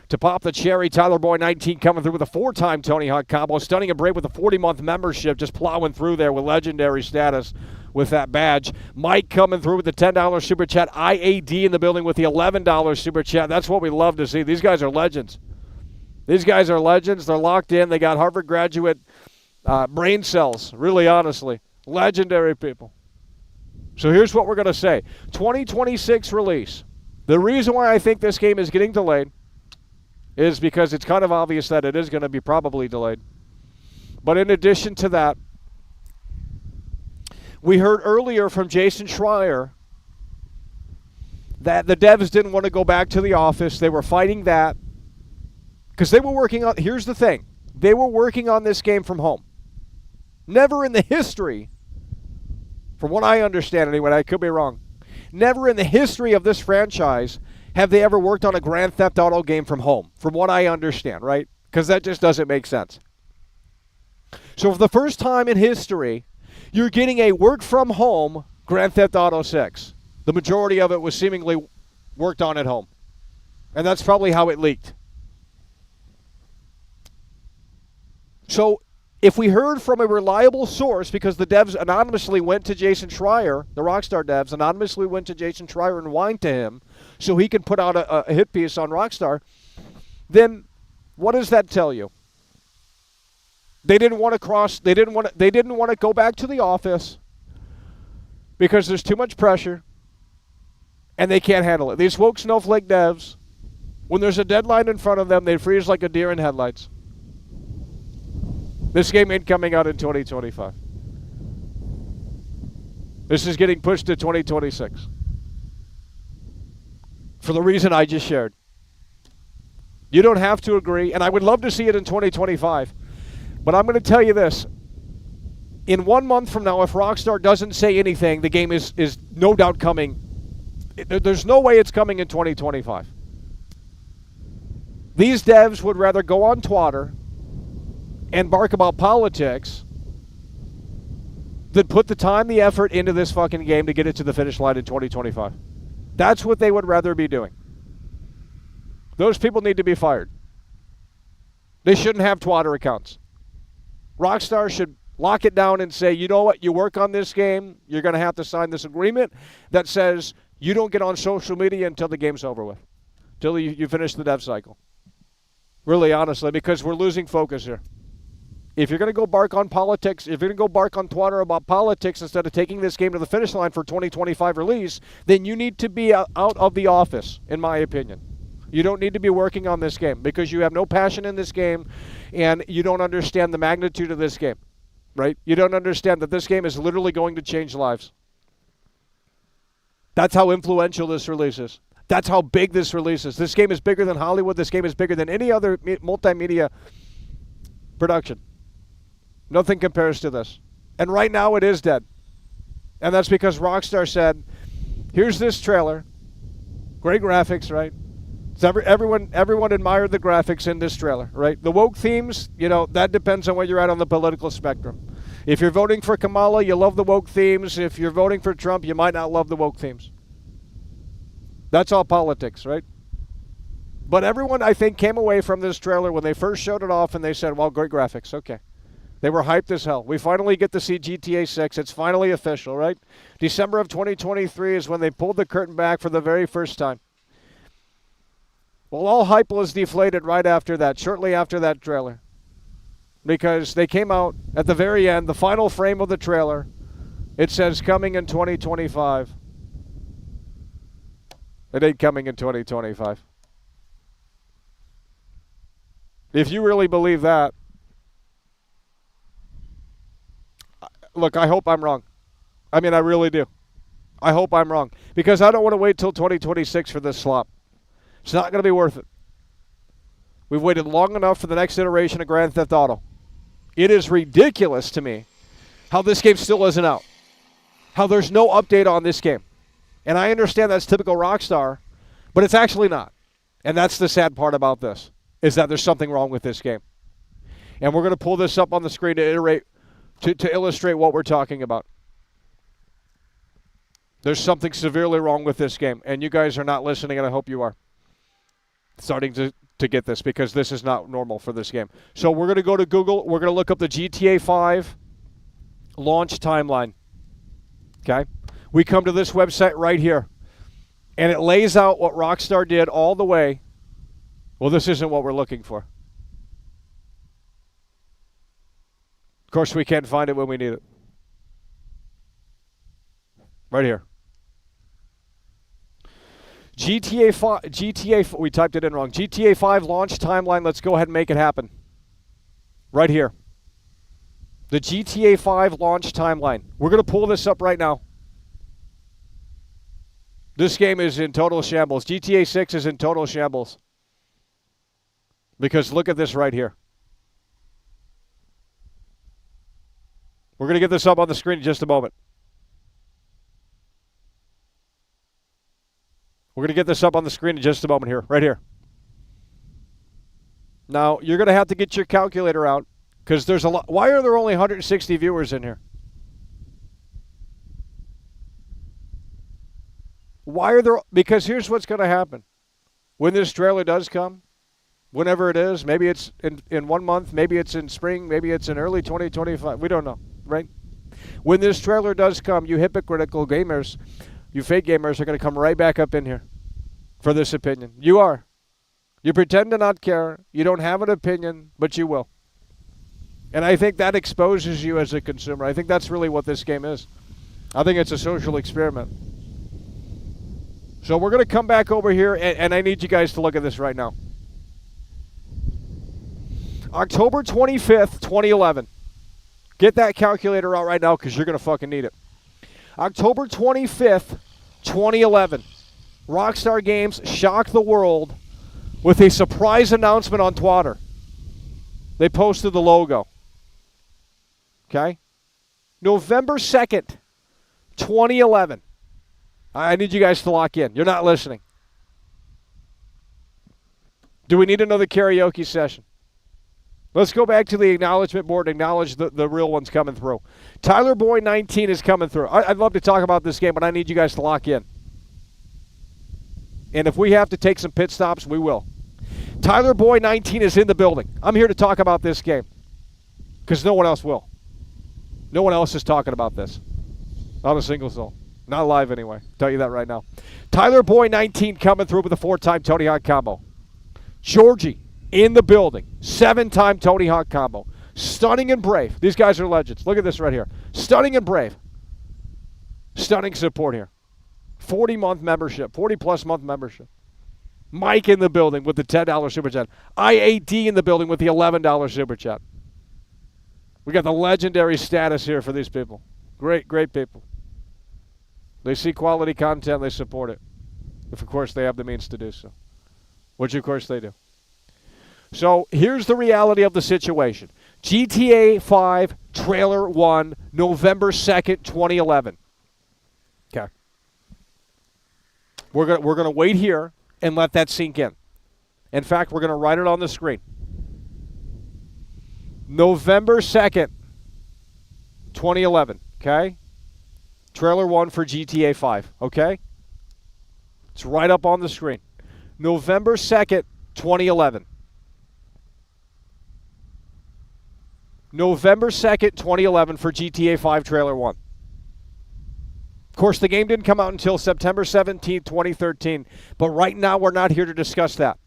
C: to pop the cherry. Tyler Boy 19 coming through with a 4-time Tony Hawk combo. Stunning and Brave with a 40-month membership, just plowing through there with legendary status with that badge. Mike coming through with the $10 super chat. IAD in the building with the $11 super chat. That's what we love to see. These guys are legends. These guys are legends. They're locked in. They got Harvard graduate brain cells, really honestly. Legendary people. So here's what we're going to say. 2026 release. The reason why I think this game is getting delayed is because it's kind of obvious that it is going to be probably delayed. But in addition to that, we heard earlier from Jason Schreier that the devs didn't want to go back to the office. They were fighting that because they were working on, here's the thing, they were working on this game from home. Never in the history, from what I understand anyway, I could be wrong, never in the history of this franchise have they ever worked on a Grand Theft Auto game from home, from what I understand, right? Because that just doesn't make sense. So for the first time in history, you're getting a work-from-home Grand Theft Auto 6. The majority of it was seemingly worked on at home. And that's probably how it leaked. So if we heard from a reliable source, because the devs anonymously went to Jason Schreier, the Rockstar devs anonymously went to Jason Schreier and whined to him so he can put out a hit piece on Rockstar, then what does that tell you? They didn't want to go back to the office because there's too much pressure and they can't handle it. These woke snowflake devs, when there's a deadline in front of them, they freeze like a deer in headlights. This game ain't coming out in 2025. This is getting pushed to 2026. For the reason I just shared. You don't have to agree, and I would love to see it in 2025. But I'm going to tell you this. In 1 month from now, if Rockstar doesn't say anything, the game is no doubt coming. There's no way it's coming in 2025. These devs would rather go on Twitter and bark about politics than put the time, the effort into this fucking game to get it to the finish line in 2025. That's what they would rather be doing. Those people need to be fired. They shouldn't have Twitter accounts. Rockstar should lock it down and say, you know what, you work on this game, you're going to have to sign this agreement that says you don't get on social media until the game's over with, until you finish the dev cycle. Really, honestly, because we're losing focus here. If you're going to go bark on politics, if you're going to go bark on Twitter about politics instead of taking this game to the finish line for 2025 release, then you need to be out of the office, in my opinion. You don't need to be working on this game because you have no passion in this game and you don't understand the magnitude of this game, right? You don't understand that this game is literally going to change lives. That's how influential this release is. That's how big this release is. This game is bigger than Hollywood. This game is bigger than any other multimedia production. Nothing compares to this. And right now it is dead. And that's because Rockstar said, here's this trailer. Great graphics, right? So everyone admired the graphics in this trailer, right? The woke themes, that depends on where you're at on the political spectrum. If you're voting for Kamala, you love the woke themes. If you're voting for Trump, you might not love the woke themes. That's all politics, right? But everyone, I think, came away from this trailer when they first showed it off and they said, well, great graphics, okay. They were hyped as hell. We finally get to see GTA 6. It's finally official, right? December of 2023 is when they pulled the curtain back for the very first time. Well, all hype was deflated right after that, shortly after that trailer. Because they came out at the very end, the final frame of the trailer, it says coming in 2025. It ain't coming in 2025. If you really believe that, look, I hope I'm wrong. I mean, I really do. I hope I'm wrong. Because I don't want to wait till 2026 for this slop. It's not going to be worth it. We've waited long enough for the next iteration of Grand Theft Auto. It is ridiculous to me how this game still isn't out. How there's no update on this game. And I understand that's typical Rockstar, but it's actually not. And that's the sad part about this, is that there's something wrong with this game. And we're going to pull this up on the screen to illustrate what we're talking about. There's something severely wrong with this game, and you guys are not listening, and I hope you are starting to get this, because this is not normal for this game. So we're going to go to Google. We're going to look up the GTA 5 launch timeline. Okay? We come to this website right here, and it lays out what Rockstar did all the way. Well, this isn't what we're looking for. Of course, we can't find it when we need it. Right here. GTA 5, we typed it in wrong. GTA 5 launch timeline, let's go ahead and make it happen. Right here. The GTA 5 launch timeline. We're going to pull this up right now. This game is in total shambles. GTA 6 is in total shambles. Because look at this right here. We're going to get this up on the screen in just a moment. We're going to get this up on the screen in just a moment here, right here. Now, you're going to have to get your calculator out because there's a lot. Why are there only 160 viewers in here? Why are there? Because here's what's going to happen. When this trailer does come, Whenever it is, maybe it's in 1 month, maybe it's in spring, maybe it's in early 2025. We don't know, right? When this trailer does come, you hypocritical gamers, you fake gamers are going to come right back up in here for this opinion. You are. You pretend to not care. You don't have an opinion, but you will. And I think that exposes you as a consumer. I think that's really what this game is. I think it's a social experiment. So we're going to come back over here, and I need you guys to look at this right now. October 25th, 2011. Get that calculator out right now because you're going to fucking need it. October 25th, 2011. Rockstar Games shocked the world with a surprise announcement on Twitter. They posted the logo. Okay? November 2nd, 2011. I need you guys to lock in. You're not listening. Do we need another karaoke session? Let's go back to the acknowledgement board and acknowledge the real ones coming through. Tyler Boy 19 is coming through. I'd love to talk about this game, but I need you guys to lock in. And if we have to take some pit stops, we will. Tyler Boy 19 is in the building. I'm here to talk about this game because no one else will. No one else is talking about this. Not a single soul. Not live anyway. Tell you that right now. Tyler Boy 19 coming through with a 4-time Tony Hawk combo. Georgie in the building. 7-time Tony Hawk combo. Stunning and Brave. These guys are legends. Look at this right here. Stunning and Brave. Stunning support here. 40-month membership. 40-plus month membership. Mike in the building with the $10 super chat. IAD in the building with the $11 super chat. We got the legendary status here for these people. Great, great people. They see quality content, they support it. If, of course, they have the means to do so. Which, of course, they do. So, here's the reality of the situation. GTA 5 Trailer 1, November 2nd, 2011. Okay. We're gonna wait here and let that sink in. In fact, we're going to write it on the screen. November 2nd, 2011. Okay? Trailer 1 for GTA 5. Okay? It's right up on the screen. November 2nd, 2011. November 2nd, 2011 for GTA 5 Trailer 1. Of course, the game didn't come out until September 17th, 2013. But right now, we're not here to discuss that.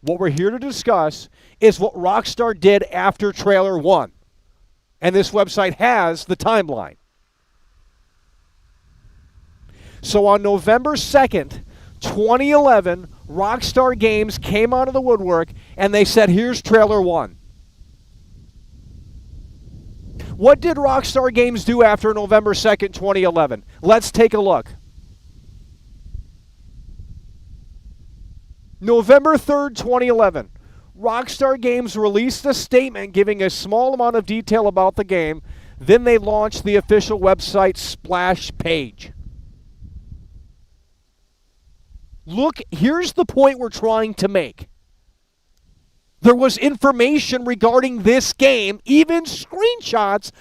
C: What we're here to discuss is what Rockstar did after Trailer 1. And this website has the timeline. So on November 2nd, 2011, Rockstar Games came out of the woodwork and they said, here's Trailer 1. What did Rockstar Games do after November 2nd, 2011? Let's take a look. November 3rd, 2011. Rockstar Games released a statement giving a small amount of detail about the game. Then they launched the official website splash page. Look, here's the point we're trying to make. There was information regarding this game, even screenshots,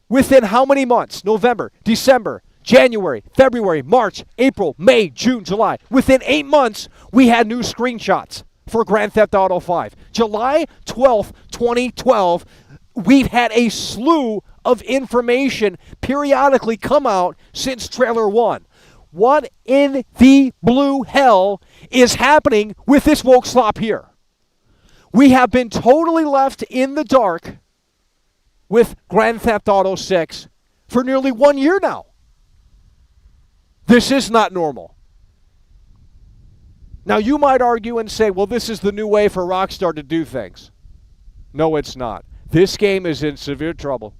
C: within how many months? November, December, January, February, March, April, May, June, July. Within 8 months, we had new screenshots for Grand Theft Auto 5. July 12th, 2012, we've had a slew of information periodically come out since Trailer 1. What in the blue hell is happening with this woke slop here? We have been totally left in the dark with Grand Theft Auto 6 for nearly 1 year now. This is not normal. Now, you might argue and say, well, this is the new way for Rockstar to do things. No, it's not. This game is in severe trouble.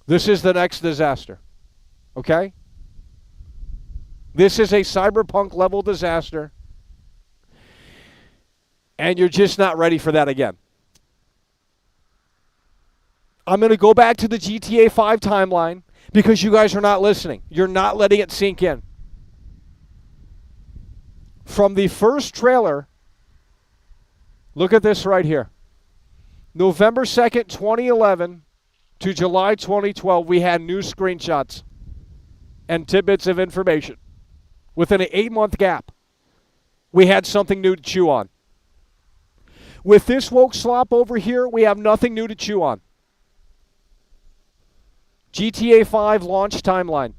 C: This is the next disaster. Okay? This is a cyberpunk level disaster. And you're just not ready for that again. I'm going to go back to the GTA 5 timeline because you guys are not listening. You're not letting it sink in. From the first trailer, look at this right here. November 2nd, 2011 to July 2012, we had new screenshots and tidbits of information within an 8-month gap. we had something new to chew on. With this woke slop over here, we have nothing new to chew on. GTA 5 launch timeline.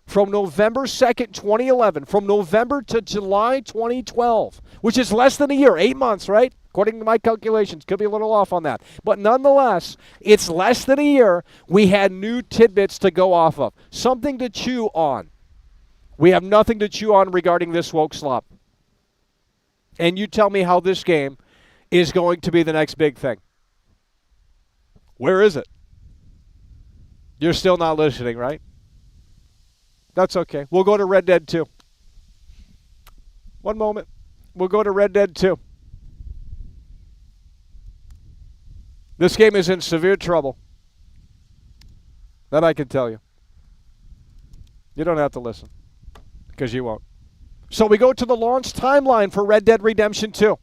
C: From November 2nd, 2011, from November to July 2012, which is less than a year, 8 months, right? According to my calculations, could be a little off on that. But nonetheless, it's less than a year. We had new tidbits to go off of, something to chew on. We have nothing to chew on regarding this woke slop. And you tell me how this game is going to be the next big thing. Where is it? You're still not listening, right? That's okay. We'll go to Red Dead 2. One moment. We'll go to Red Dead 2. This game is in severe trouble. That I can tell you. You don't have to listen, because you won't. So we go to the launch timeline for Red Dead Redemption 2.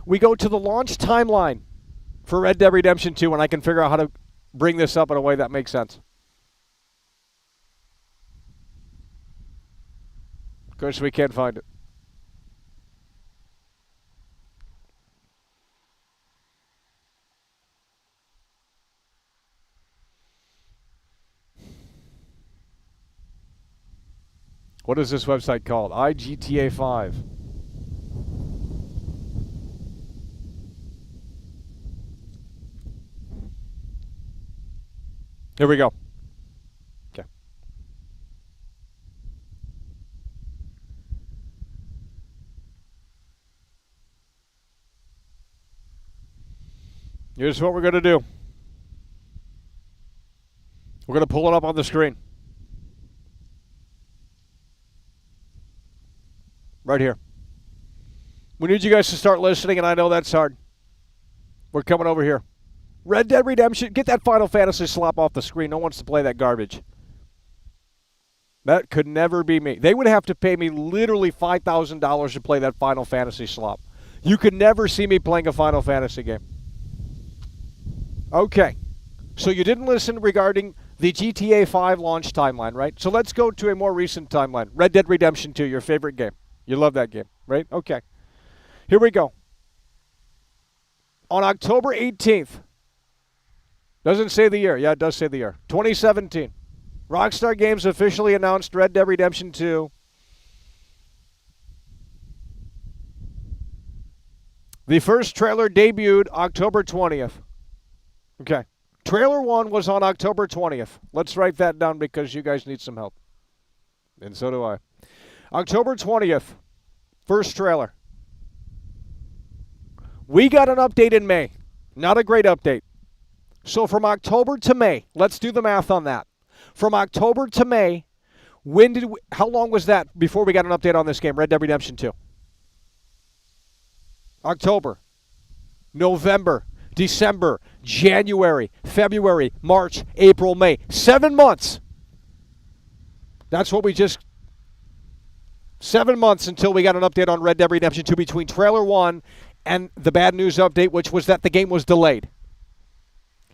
C: We go to the launch timeline for Red Dead Redemption 2, and I can figure out how to bring this up in a way that makes sense. Of course, we can't find it. What is this website called? iGTA 5. Here we go. Okay. Here's what we're going to do. We're going to pull it up on the screen. Right here. We need you guys to start listening, and I know that's hard. We're coming over here. Red Dead Redemption. Get that Final Fantasy slop off the screen. No one wants to play that garbage. That could never be me. They would have to pay me literally $5,000 to play that Final Fantasy slop. You could never see me playing a Final Fantasy game. Okay. So you didn't listen regarding the GTA 5 launch timeline, right? So let's go to a more recent timeline. Red Dead Redemption 2, your favorite game. You love that game, right? Okay. Here we go. On October 18th, doesn't say the year. Yeah, it does say the year. 2017. Rockstar Games officially announced Red Dead Redemption 2. The first trailer debuted October 20th. Okay. Trailer 1 was on October 20th. Let's write that down because you guys need some help. And so do I. October 20th, first trailer. We got an update in May. Not a great update. So from October to May, let's do the math on that. From October to May, how long was that before we got an update on this game, Red Dead Redemption 2? October, November, December, January, February, March, April, May. 7 months. That's what we just... 7 months until we got an update on Red Dead Redemption 2 between trailer 1 and the bad news update, which was that the game was delayed.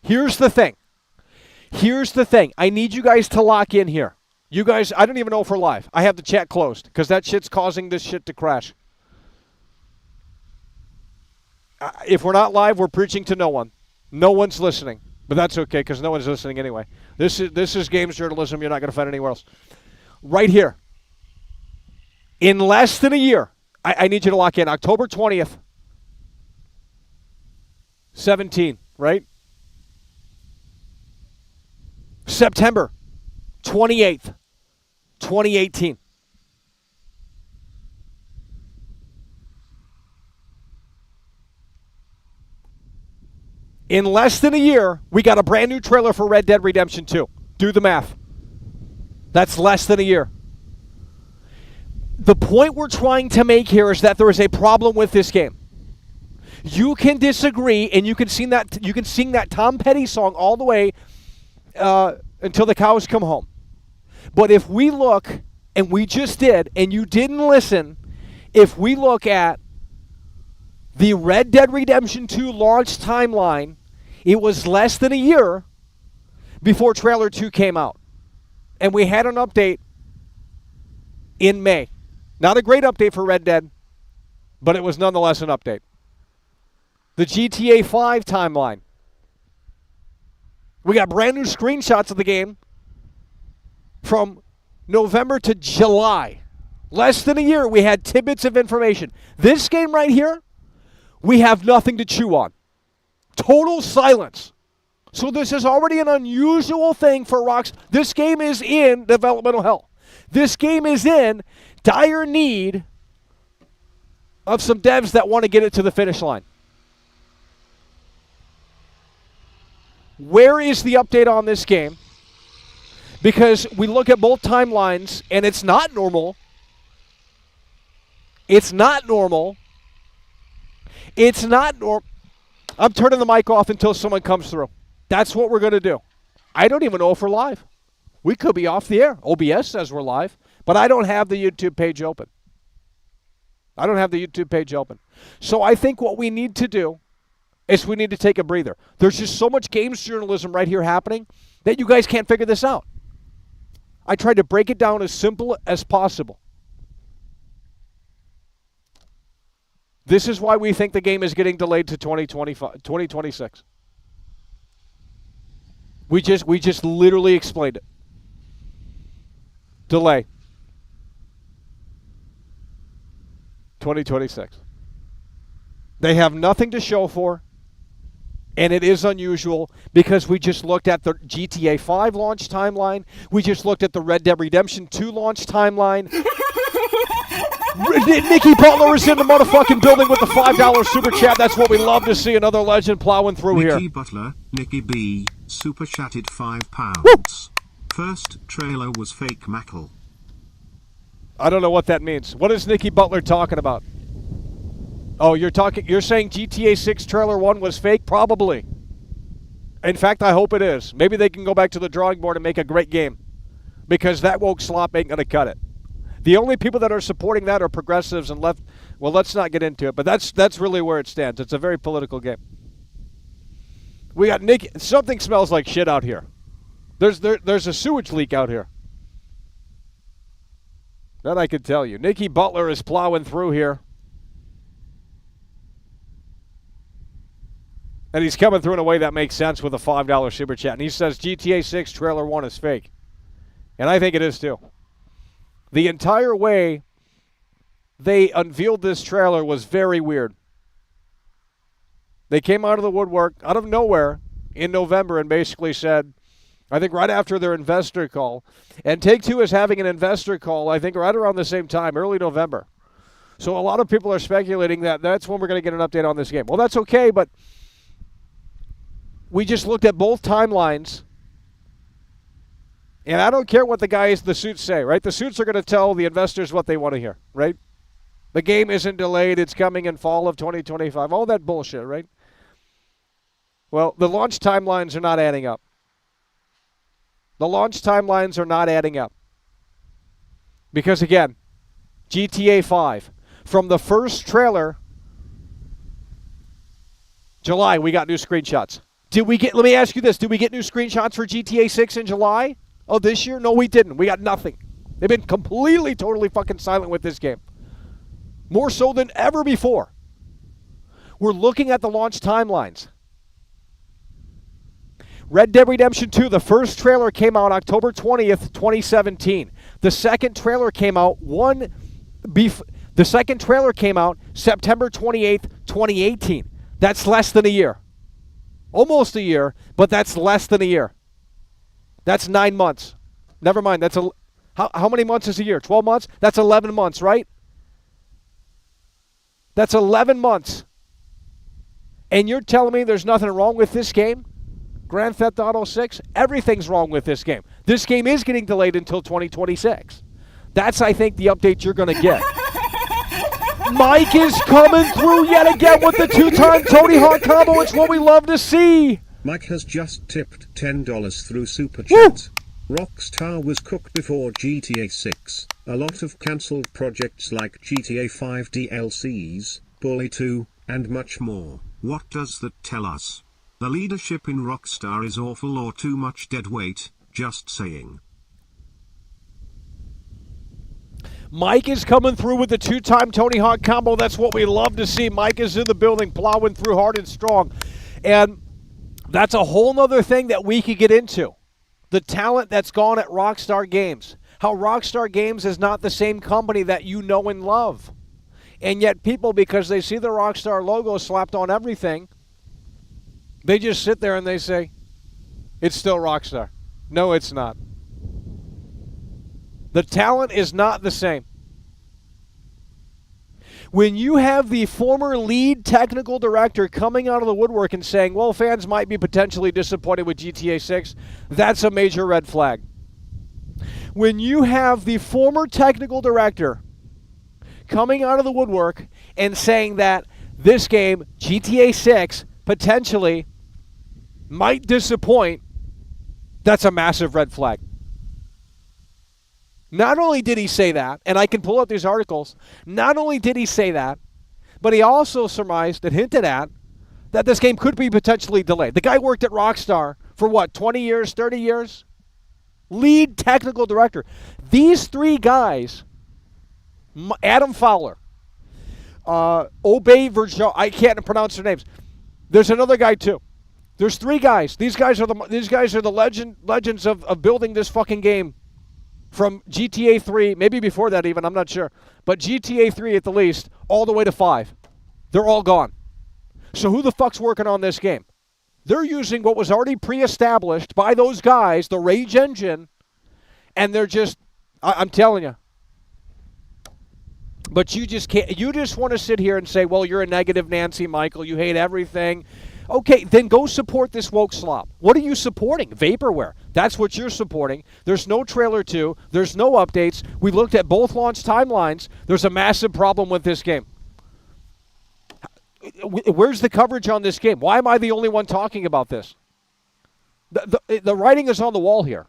C: Here's the thing. I need you guys to lock in here. You guys, I don't even know if we're live. I have the chat closed because that shit's causing this shit to crash. If we're not live, we're preaching to no one. No one's listening. But that's okay because no one's listening anyway. This is games journalism you're not going to find anywhere else. Right here. In less than a year, I need you to lock in. October 20th, 17, right? September 28th, 2018. In less than a year, we got a brand new trailer for Red Dead Redemption 2. Do the math. That's less than a year. The point we're trying to make here is that there is a problem with this game. You can disagree, and you can sing that Tom Petty song all the way until the cows come home. But if we look, and we just did, and you didn't listen, if we look at the Red Dead Redemption 2 launch timeline, it was less than a year before trailer 2 came out. And we had an update in May. Not a great update for Red Dead, but it was nonetheless an update. The GTA 5 timeline. We got brand new screenshots of the game from November to July. Less than a year, we had tidbits of information. This game right here, we have nothing to chew on. Total silence. So this is already an unusual thing for Rockstar. This game is in developmental hell. This game is in dire need of some devs that want to get it to the finish line. Where is the update on this game? Because we look at both timelines, and it's not normal. It's not normal. It's not normal. I'm turning the mic off until someone comes through. That's what we're going to do. I don't even know if we're live. We could be off the air. OBS says we're live, but I don't have the YouTube page open. I don't have the YouTube page open. So I think what we need to do is we need to take a breather. There's just so much games journalism right here happening that you guys can't figure this out. I tried to break it down as simple as possible. This is why we think the game is getting delayed to 2026. We just literally explained it. Delay. 2026. They have nothing to show for, and it is unusual because we just looked at the GTA 5 launch timeline. We just looked at the Red Dead Redemption 2 launch timeline. Nikki Butler is in the motherfucking building with the $5 super chat. That's what we love to see. Another legend plowing through here.
D: Nikki Butler, Nikki B, super chatted £5.
C: Woo!
D: First trailer was fake Mackle.
C: I don't know what that means. What is Nikki Butler talking about? Oh, you're saying GTA 6 trailer 1 was fake? Probably. In fact, I hope it is. Maybe they can go back to the drawing board and make a great game. Because that woke slop ain't going to cut it. The only people that are supporting that are progressives and left. Well, let's not get into it, but that's really where it stands. It's a very political game. We got Nick. Something smells like shit out here. There's a sewage leak out here. That I can tell you. Nikki Butler is plowing through here. And he's coming through in a way that makes sense with a $5 super chat. And he says GTA 6 trailer 1 is fake. And I think it is too. The entire way they unveiled this trailer was very weird. They came out of the woodwork, out of nowhere, in November and basically said, I think right after their investor call, and Take-Two is having an investor call, I think right around the same time, early November. So a lot of people are speculating that that's when we're going to get an update on this game. Well, that's okay, but we just looked at both timelines. And I don't care what the suits say, right? The suits are going to tell the investors what they want to hear, right? The game isn't delayed. It's coming in fall of 2025. All that bullshit, right? Well, the launch timelines are not adding up. The launch timelines are not adding up. Because, again, GTA 5, from the first trailer, July, we got new screenshots. Let me ask you this, did we get new screenshots for GTA 6 in July? Oh, this year? No, we didn't. We got nothing. They've been completely, totally fucking silent with this game. More so than ever before. We're looking at the launch timelines. Red Dead Redemption 2, the first trailer came out October 20th, 2017. The second trailer came out September 28th, 2018. That's less than a year. Almost a year, but that's less than a year. That's 9 months. Never mind. How many months is a year? 12 months? That's 11 months, right? That's 11 months. And you're telling me there's nothing wrong with this game? Grand Theft Auto 6? Everything's wrong with this game. This game is getting delayed until 2026. That's, I think, the update you're going to get. Mike is coming through yet again with the 2-time Tony Hawk combo. It's what we love to see.
D: Mike has just tipped $10 through Super Chat. Rockstar was cooked before GTA 6. A lot of cancelled projects like GTA 5 DLCs, Bully 2, and much more. What does that tell us? The leadership in Rockstar is awful or too much dead weight, just saying.
C: Mike is coming through with the 2-time Tony Hawk combo. That's what we love to see. Mike is in the building, plowing through hard and strong. And that's a whole nother thing that we could get into. The talent that's gone at Rockstar Games. How Rockstar Games is not the same company that you know and love. And yet people, because they see the Rockstar logo slapped on everything, they just sit there and they say, it's still Rockstar. No, it's not. The talent is not the same. When you have the former lead technical director coming out of the woodwork and saying, well, fans might be potentially disappointed with GTA 6, that's a major red flag. When you have the former technical director coming out of the woodwork and saying that this game, GTA 6, potentially might disappoint, that's a massive red flag. Not only did he say that, and I can pull up these articles, not only did he say that, but he also surmised and hinted at that this game could be potentially delayed. The guy worked at Rockstar for what, 20 years, 30 years? Lead technical director. These three guys, Adam Fowler, Obey Virgil, I can't pronounce their names. There's another guy too. There's three guys. These guys are the legends of building this fucking game. From GTA 3, maybe before that even, I'm not sure. But GTA 3 at the least, all the way to 5. They're all gone. So who the fuck's working on this game? They're using what was already pre-established by those guys, the Rage engine, and they're just, I'm telling you. But you just can't, you just want to sit here and say, well, you're a negative Nancy, Michael, you hate everything. Okay, then go support this woke slop. What are you supporting? Vaporware. That's what you're supporting. There's no trailer 2. There's no updates. We looked at both launch timelines. There's a massive problem with this game. Where's the coverage on this game? Why am I the only one talking about this? The writing is on the wall here.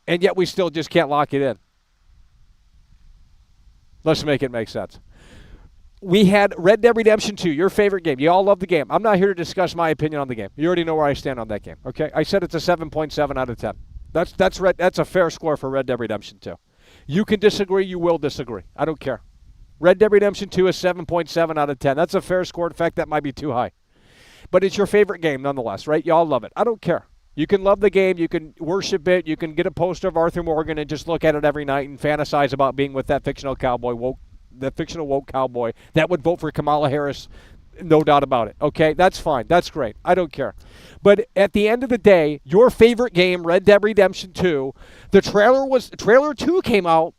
C: And yet we still just can't lock it in. Let's make it make sense. We had Red Dead Redemption 2, your favorite game. You all love the game. I'm not here to discuss my opinion on the game. You already know where I stand on that game, okay? I said it's a 7.7 out of 10. That's a fair score for Red Dead Redemption 2. You can disagree. You will disagree. I don't care. Red Dead Redemption 2 is 7.7 out of 10. That's a fair score. In fact, that might be too high. But it's your favorite game nonetheless, right? You all love it. I don't care. You can love the game. You can worship it. You can get a poster of Arthur Morgan and just look at it every night and fantasize about being with that fictional cowboy, the fictional woke cowboy that would vote for Kamala Harris, no doubt about it. Okay, that's fine. That's great. I don't care. But at the end of the day, your favorite game, Red Dead Redemption 2, the trailer 2 came out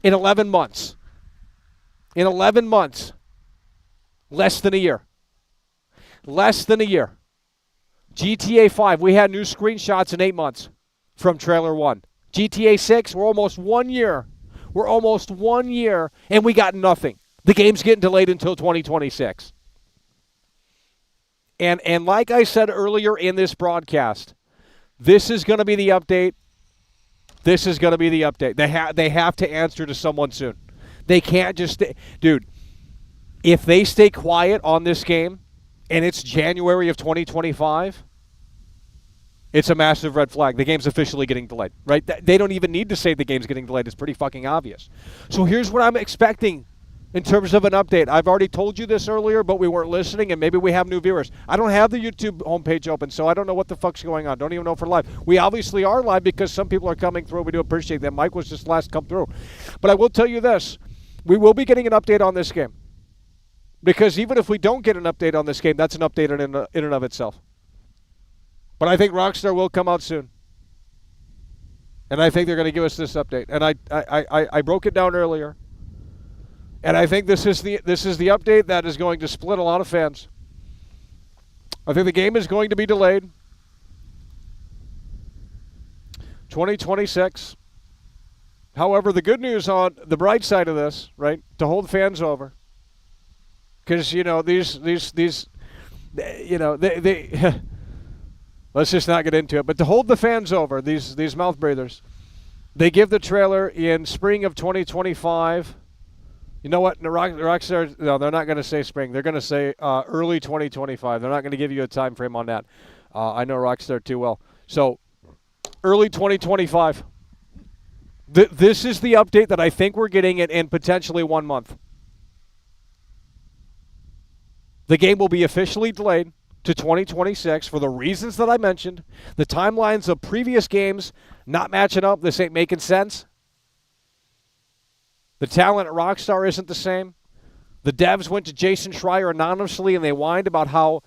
C: in 11 months. In 11 months. Less than a year. Less than a year. GTA 5, we had new screenshots in 8 months from trailer 1. GTA 6, we're almost 1 year. We're almost 1 year, and we got nothing. The game's getting delayed until 2026. And like I said earlier in this broadcast, this is going to be the update. This is going to be the update. They have to answer to someone soon. They can't just stay. Dude, if they stay quiet on this game, and it's January of 2025, it's a massive red flag. The game's officially getting delayed, right? They don't even need to say the game's getting delayed. It's pretty fucking obvious. So here's what I'm expecting in terms of an update. I've already told you this earlier, but we weren't listening, and maybe we have new viewers. I don't have the YouTube homepage open, so I don't know what the fuck's going on. Don't even know if we're live. We obviously are live because some people are coming through. We do appreciate that. Mike was just last come through. But I will tell you this. We will be getting an update on this game. Because even if we don't get an update on this game, that's an update in and of itself. But I think Rockstar will come out soon. And I think they're going to give us this update. And I broke it down earlier. And I think this is the update that is going to split a lot of fans. I think the game is going to be delayed. 2026. However, the good news on the bright side of this, right, to hold fans over, because, you know, these you know, they let's just not get into it. But to hold the fans over, these mouth breathers, they give the trailer in spring of 2025. You know what? Rockstar, no, they're not going to say spring. They're going to say early 2025. They're not going to give you a time frame on that. I know Rockstar too well. So early 2025. This is the update that I think we're getting in potentially 1 month. The game will be officially delayed to 2026 for the reasons that I mentioned. The timelines of previous games not matching up. This ain't making sense. The talent at Rockstar isn't the same. The devs went to Jason Schreier anonymously and they whined about how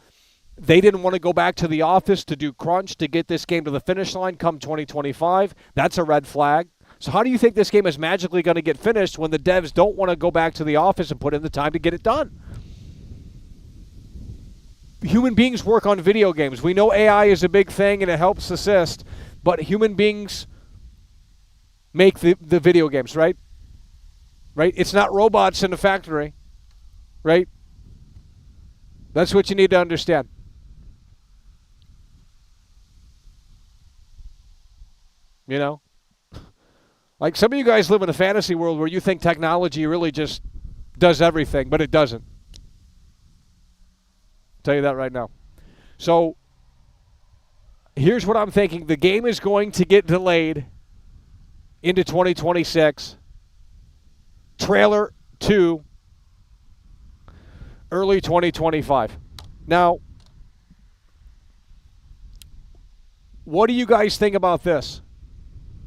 C: they didn't want to go back to the office to do crunch to get this game to the finish line come 2025. That's a red flag. So how do you think this game is magically going to get finished when the devs don't want to go back to the office and put in the time to get it done? Human beings work on video games. We know AI is a big thing and it helps assist, but human beings make the video games, right? Right? It's not robots in the factory, right? That's what you need to understand. You know? Like some of you guys live in a fantasy world where you think technology really just does everything, but it doesn't. Tell you that right now. So here's what I'm thinking. The game is going to get delayed into 2026. Trailer 2, early 2025. Now, what do you guys think about this?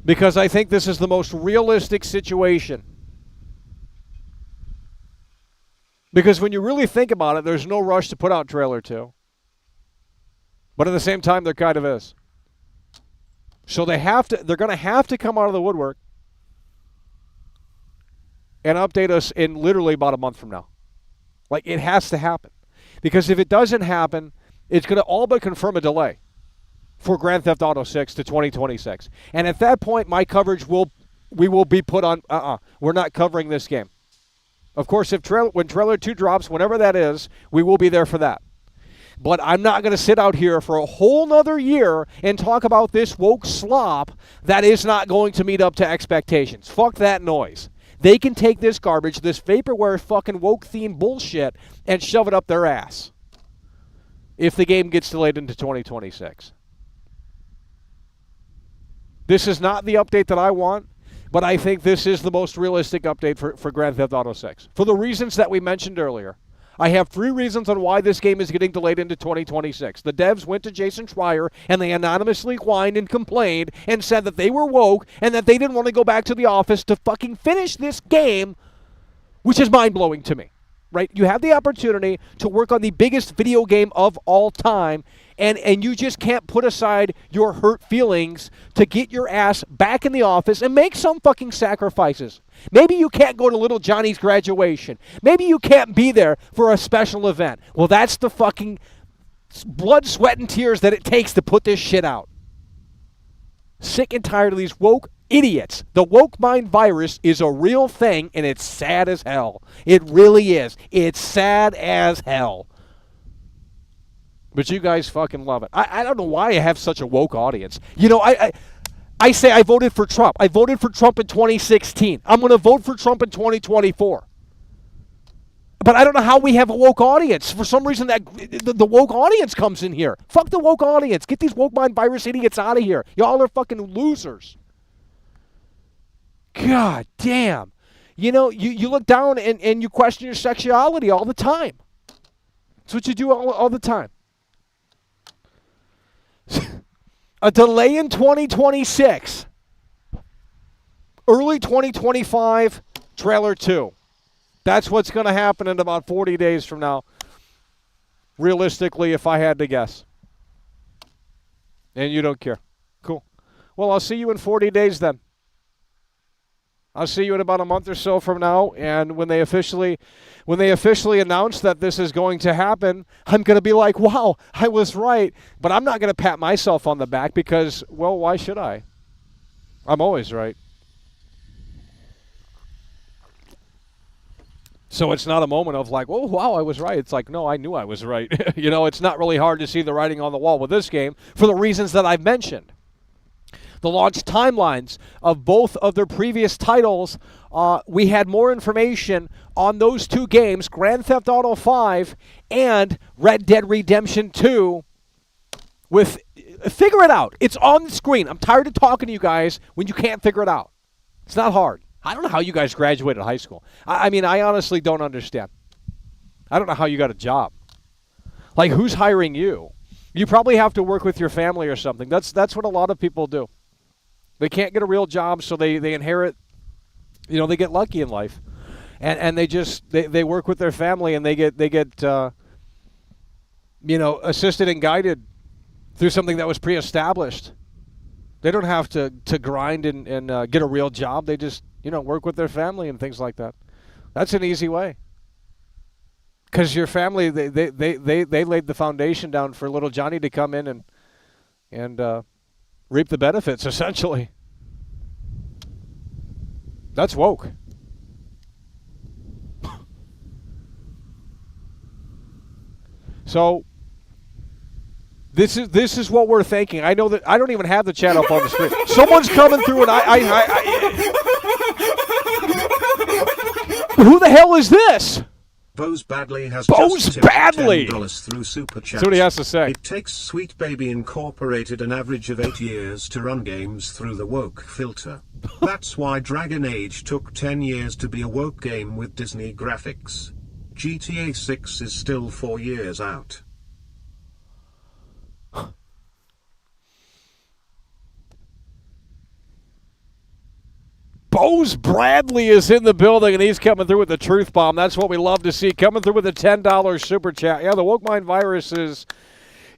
C: Because I think this is the most realistic situation. Because when you really think about it, there's no rush to put out trailer 2. But at the same time, there kind of is. So they're going to have to come out of the woodwork and update us in literally about a month from now. Like, it has to happen. Because if it doesn't happen, it's going to all but confirm a delay for Grand Theft Auto 6 to 2026. And at that point, my coverage we will be put on, we're not covering this game. Of course, when trailer 2 drops, whenever that is, we will be there for that. But I'm not going to sit out here for a whole nother year and talk about this woke slop that is not going to meet up to expectations. Fuck that noise. They can take this garbage, this vaporware fucking woke-themed bullshit, and shove it up their ass if the game gets delayed into 2026. This is not the update that I want, but I think this is the most realistic update for Grand Theft Auto 6. For the reasons that we mentioned earlier. I have 3 reasons on why this game is getting delayed into 2026. The devs went to Jason Schreier and they anonymously whined and complained and said that they were woke and that they didn't want to go back to the office to fucking finish this game, which is mind-blowing to me. Right? You have the opportunity to work on the biggest video game of all time, and you just can't put aside your hurt feelings to get your ass back in the office and make some fucking sacrifices. Maybe you can't go to little Johnny's graduation. Maybe you can't be there for a special event. Well, that's the fucking blood, sweat, and tears that it takes to put this shit out. Sick and tired of these woke idiots. The woke mind virus is a real thing, and it's sad as hell. It really is. It's sad as hell. But you guys fucking love it. I don't know why I have such a woke audience. You know, I say I voted for Trump. I voted for Trump in 2016. I'm going to vote for Trump in 2024. But I don't know how we have a woke audience. For some reason, that the woke audience comes in here. Fuck the woke audience. Get these woke mind virus idiots out of here. Y'all are fucking losers. God damn. You know, you look down and you question your sexuality all the time. That's what you do all the time. A delay in 2026. Early 2025, trailer 2. That's what's going to happen in about 40 days from now. Realistically, if I had to guess. And you don't care. Cool. Well, I'll see you in 40 days then. I'll see you in about a month or so from now, and when they officially announce that this is going to happen, I'm going to be like, wow, I was right. But I'm not going to pat myself on the back because, well, why should I? I'm always right. So it's not a moment of like, oh, wow, I was right. It's like, no, I knew I was right. You know, it's not really hard to see the writing on the wall with this game for the reasons that I've mentioned. The launch timelines of both of their previous titles, we had more information on those 2 games, Grand Theft Auto 5 and Red Dead Redemption 2. Figure it out. It's on the screen. I'm tired of talking to you guys when you can't figure it out. It's not hard. I don't know how you guys graduated high school. I mean, I honestly don't understand. I don't know how you got a job. Like, who's hiring you? You probably have to work with your family or something. That's what a lot of people do. They can't get a real job, so they inherit, they get lucky in life. And they work with their family, and they get assisted and guided through something that was pre-established. They don't have to grind and get a real job. They just, work with their family and things like that. That's an easy way. Because your family, they laid the foundation down for little Johnny to come in and reap the benefits, essentially. That's woke. So this is what we're thinking. I know that I don't even have the chat up on the screen. Someone's coming through, and who the hell is this?
D: Bose Badley has
C: Bose
D: just tipped
C: Badley.
D: $10 through Super Chat.
C: That's what he has to say.
D: It takes Sweet Baby Incorporated an average of 8 years to run games through the woke filter. That's why Dragon Age took 10 years to be a woke game with Disney graphics. GTA 6 is still 4 years out.
C: Bose Bradley is in the building, and he's coming through with the truth bomb. That's what we love to see. Coming through with a $10 super chat. Yeah, the woke mind virus is,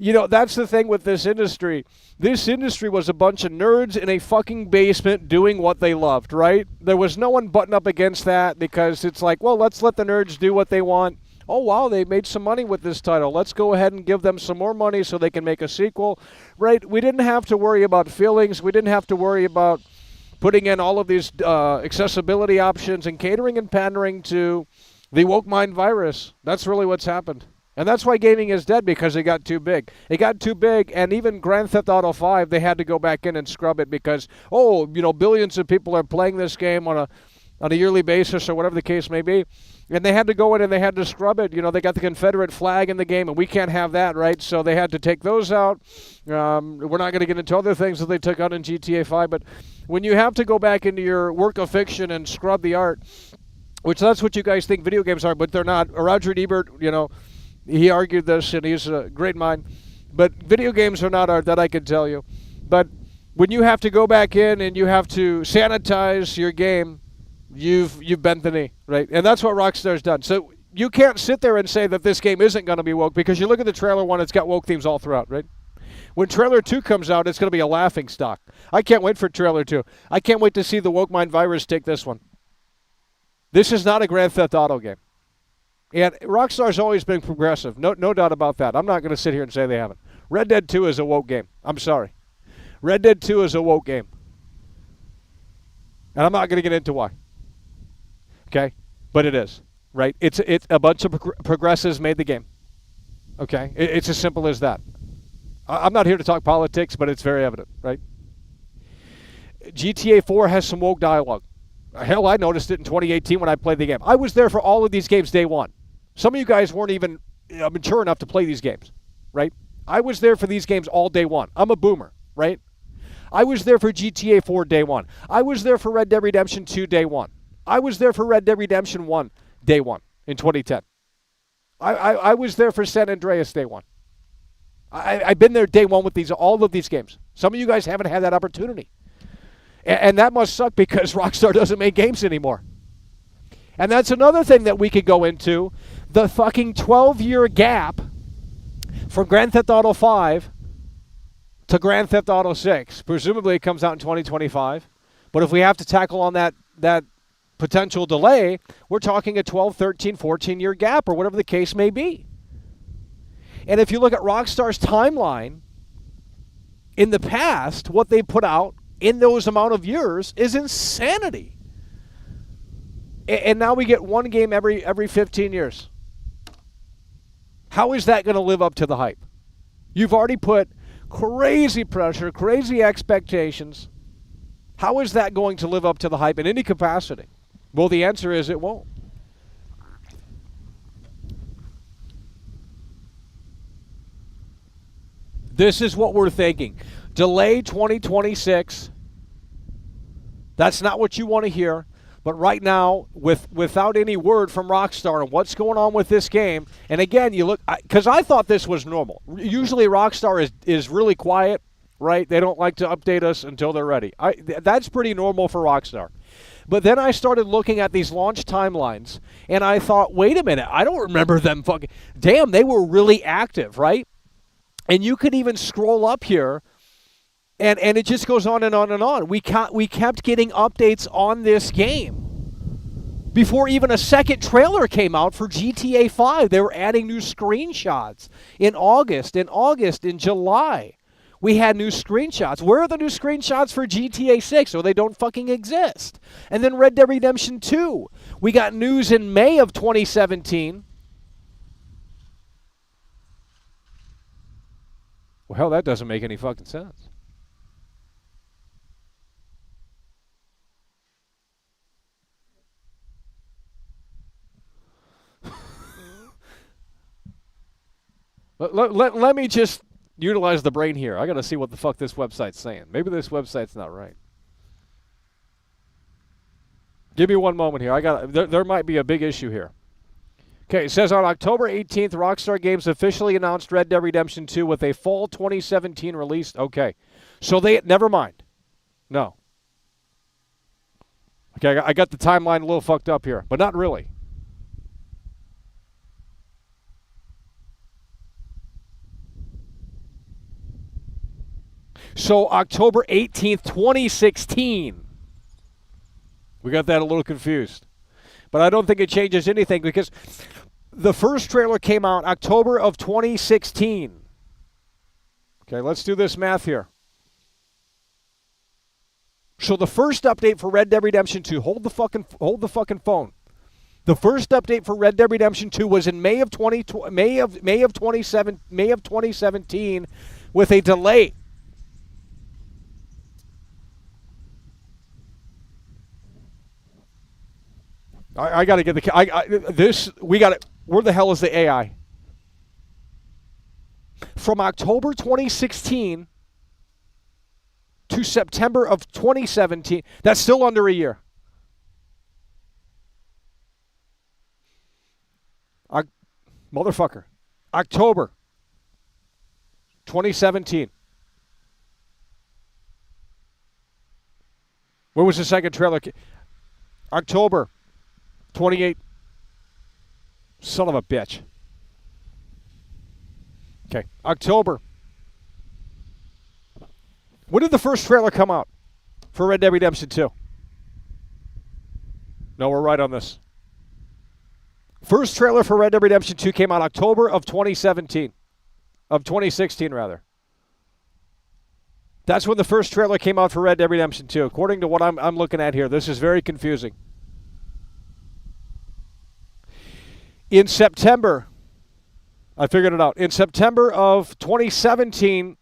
C: that's the thing with this industry. This industry was a bunch of nerds in a fucking basement doing what they loved, right? There was no one butting up against that because it's like, well, let's let the nerds do what they want. Oh, wow, they made some money with this title. Let's go ahead and give them some more money so they can make a sequel, right? We didn't have to worry about feelings. We didn't have to worry about putting in all of these accessibility options and catering and pandering to the woke mind virus. That's really what's happened. And that's why gaming is dead, because it got too big. It got too big, and even Grand Theft Auto 5, they had to go back in and scrub it because, billions of people are playing this game on a yearly basis or whatever the case may be. And they had to go in and they had to scrub it. They got the Confederate flag in the game, and we can't have that, right? So they had to take those out. We're not going to get into other things that they took out in GTA 5, but when you have to go back into your work of fiction and scrub the art, which that's what you guys think video games are, but they're not. Roger Ebert, he argued this, and he's a great mind. But video games are not art, that I can tell you. But when you have to go back in and you have to sanitize your game, you've bent the knee, right? And that's what Rockstar's done. So you can't sit there and say that this game isn't going to be woke, because you look at the trailer 1, it's got woke themes all throughout, right? When trailer 2 comes out, it's going to be a laughing stock. I can't wait for trailer 2. I can't wait to see the woke mind virus take this one. This is not a Grand Theft Auto game. And Rockstar's always been progressive. No doubt about that. I'm not going to sit here and say they haven't. Red Dead 2 is a woke game. I'm sorry. Red Dead 2 is a woke game. And I'm not going to get into why. Okay? But it is, right? It's a bunch of progressives made the game. Okay? It's as simple as that. I'm not here to talk politics, but it's very evident, right? GTA 4 has some woke dialogue. Hell, I noticed it in 2018 when I played the game. I was there for all of these games day one. Some of you guys weren't even mature enough to play these games, right? I was there for these games all day one. I'm a boomer, right? I was there for GTA 4 day one. I was there for Red Dead Redemption 2 day one. I was there for Red Dead Redemption 1 day one in 2010. I was there for San Andreas day one. I've been there day one with all of these games. Some of you guys haven't had that opportunity. And that must suck, because Rockstar doesn't make games anymore. And that's another thing that we could go into. The fucking 12-year gap from Grand Theft Auto 5 to Grand Theft Auto 6. Presumably it comes out in 2025. But if we have to tackle on that potential delay, we're talking a 12, 13, 14-year gap, or whatever the case may be. And if you look at Rockstar's timeline, in the past, what they put out in those amount of years is insanity. And now we get one game every 15 years. How is that going to live up to the hype? You've already put crazy pressure, crazy expectations. How is that going to live up to the hype in any capacity? Well, the answer is it won't. This is what we're thinking. Delay 2026. That's not what you want to hear. But right now, without any word from Rockstar on what's going on with this game, and again, you look, because I thought this was normal. Usually Rockstar is really quiet, right? They don't like to update us until they're ready. That's pretty normal for Rockstar. But then I started looking at these launch timelines, and I thought, wait a minute, I don't remember them fucking, damn, they were really active, right? And you could even scroll up here, and it just goes on and on and on. We kept getting updates on this game. Before even a second trailer came out for GTA 5, they were adding new screenshots. In August, in July, we had new screenshots. Where are the new screenshots for GTA 6? Or they don't fucking exist. And then Red Dead Redemption 2. We got news in May of 2017. Well, hell, that doesn't make any fucking sense. Let me just utilize the brain here. I got to see what the fuck this website's saying. Maybe this website's not right. Give me one moment here. There might be a big issue here. Okay, it says on October 18th, Rockstar Games officially announced Red Dead Redemption 2 with a fall 2017 release. Okay, so never mind. No. Okay, I got the timeline a little fucked up here, but not really. So October 18th, 2016. We got that a little confused. But I don't think it changes anything because the first trailer came out October of 2016. Okay, let's do this math here. So the first update for Red Dead Redemption 2, hold the fucking phone. The first update for Red Dead Redemption 2 was in May of 2017 with a delay. I got to get we got it. Where the hell is the AI? From October 2016 to September of 2017, that's still under a year. Motherfucker. October 2017. Where was the second trailer? October 28. Son of a bitch. Okay, October. When did the first trailer come out for Red Dead Redemption 2? No, we're right on this. First trailer for Red Dead Redemption 2 came out October of 2017. Of 2016, rather. That's when the first trailer came out for Red Dead Redemption 2. According to what I'm looking at here, this is very confusing. In September, I figured it out. In September of 2017,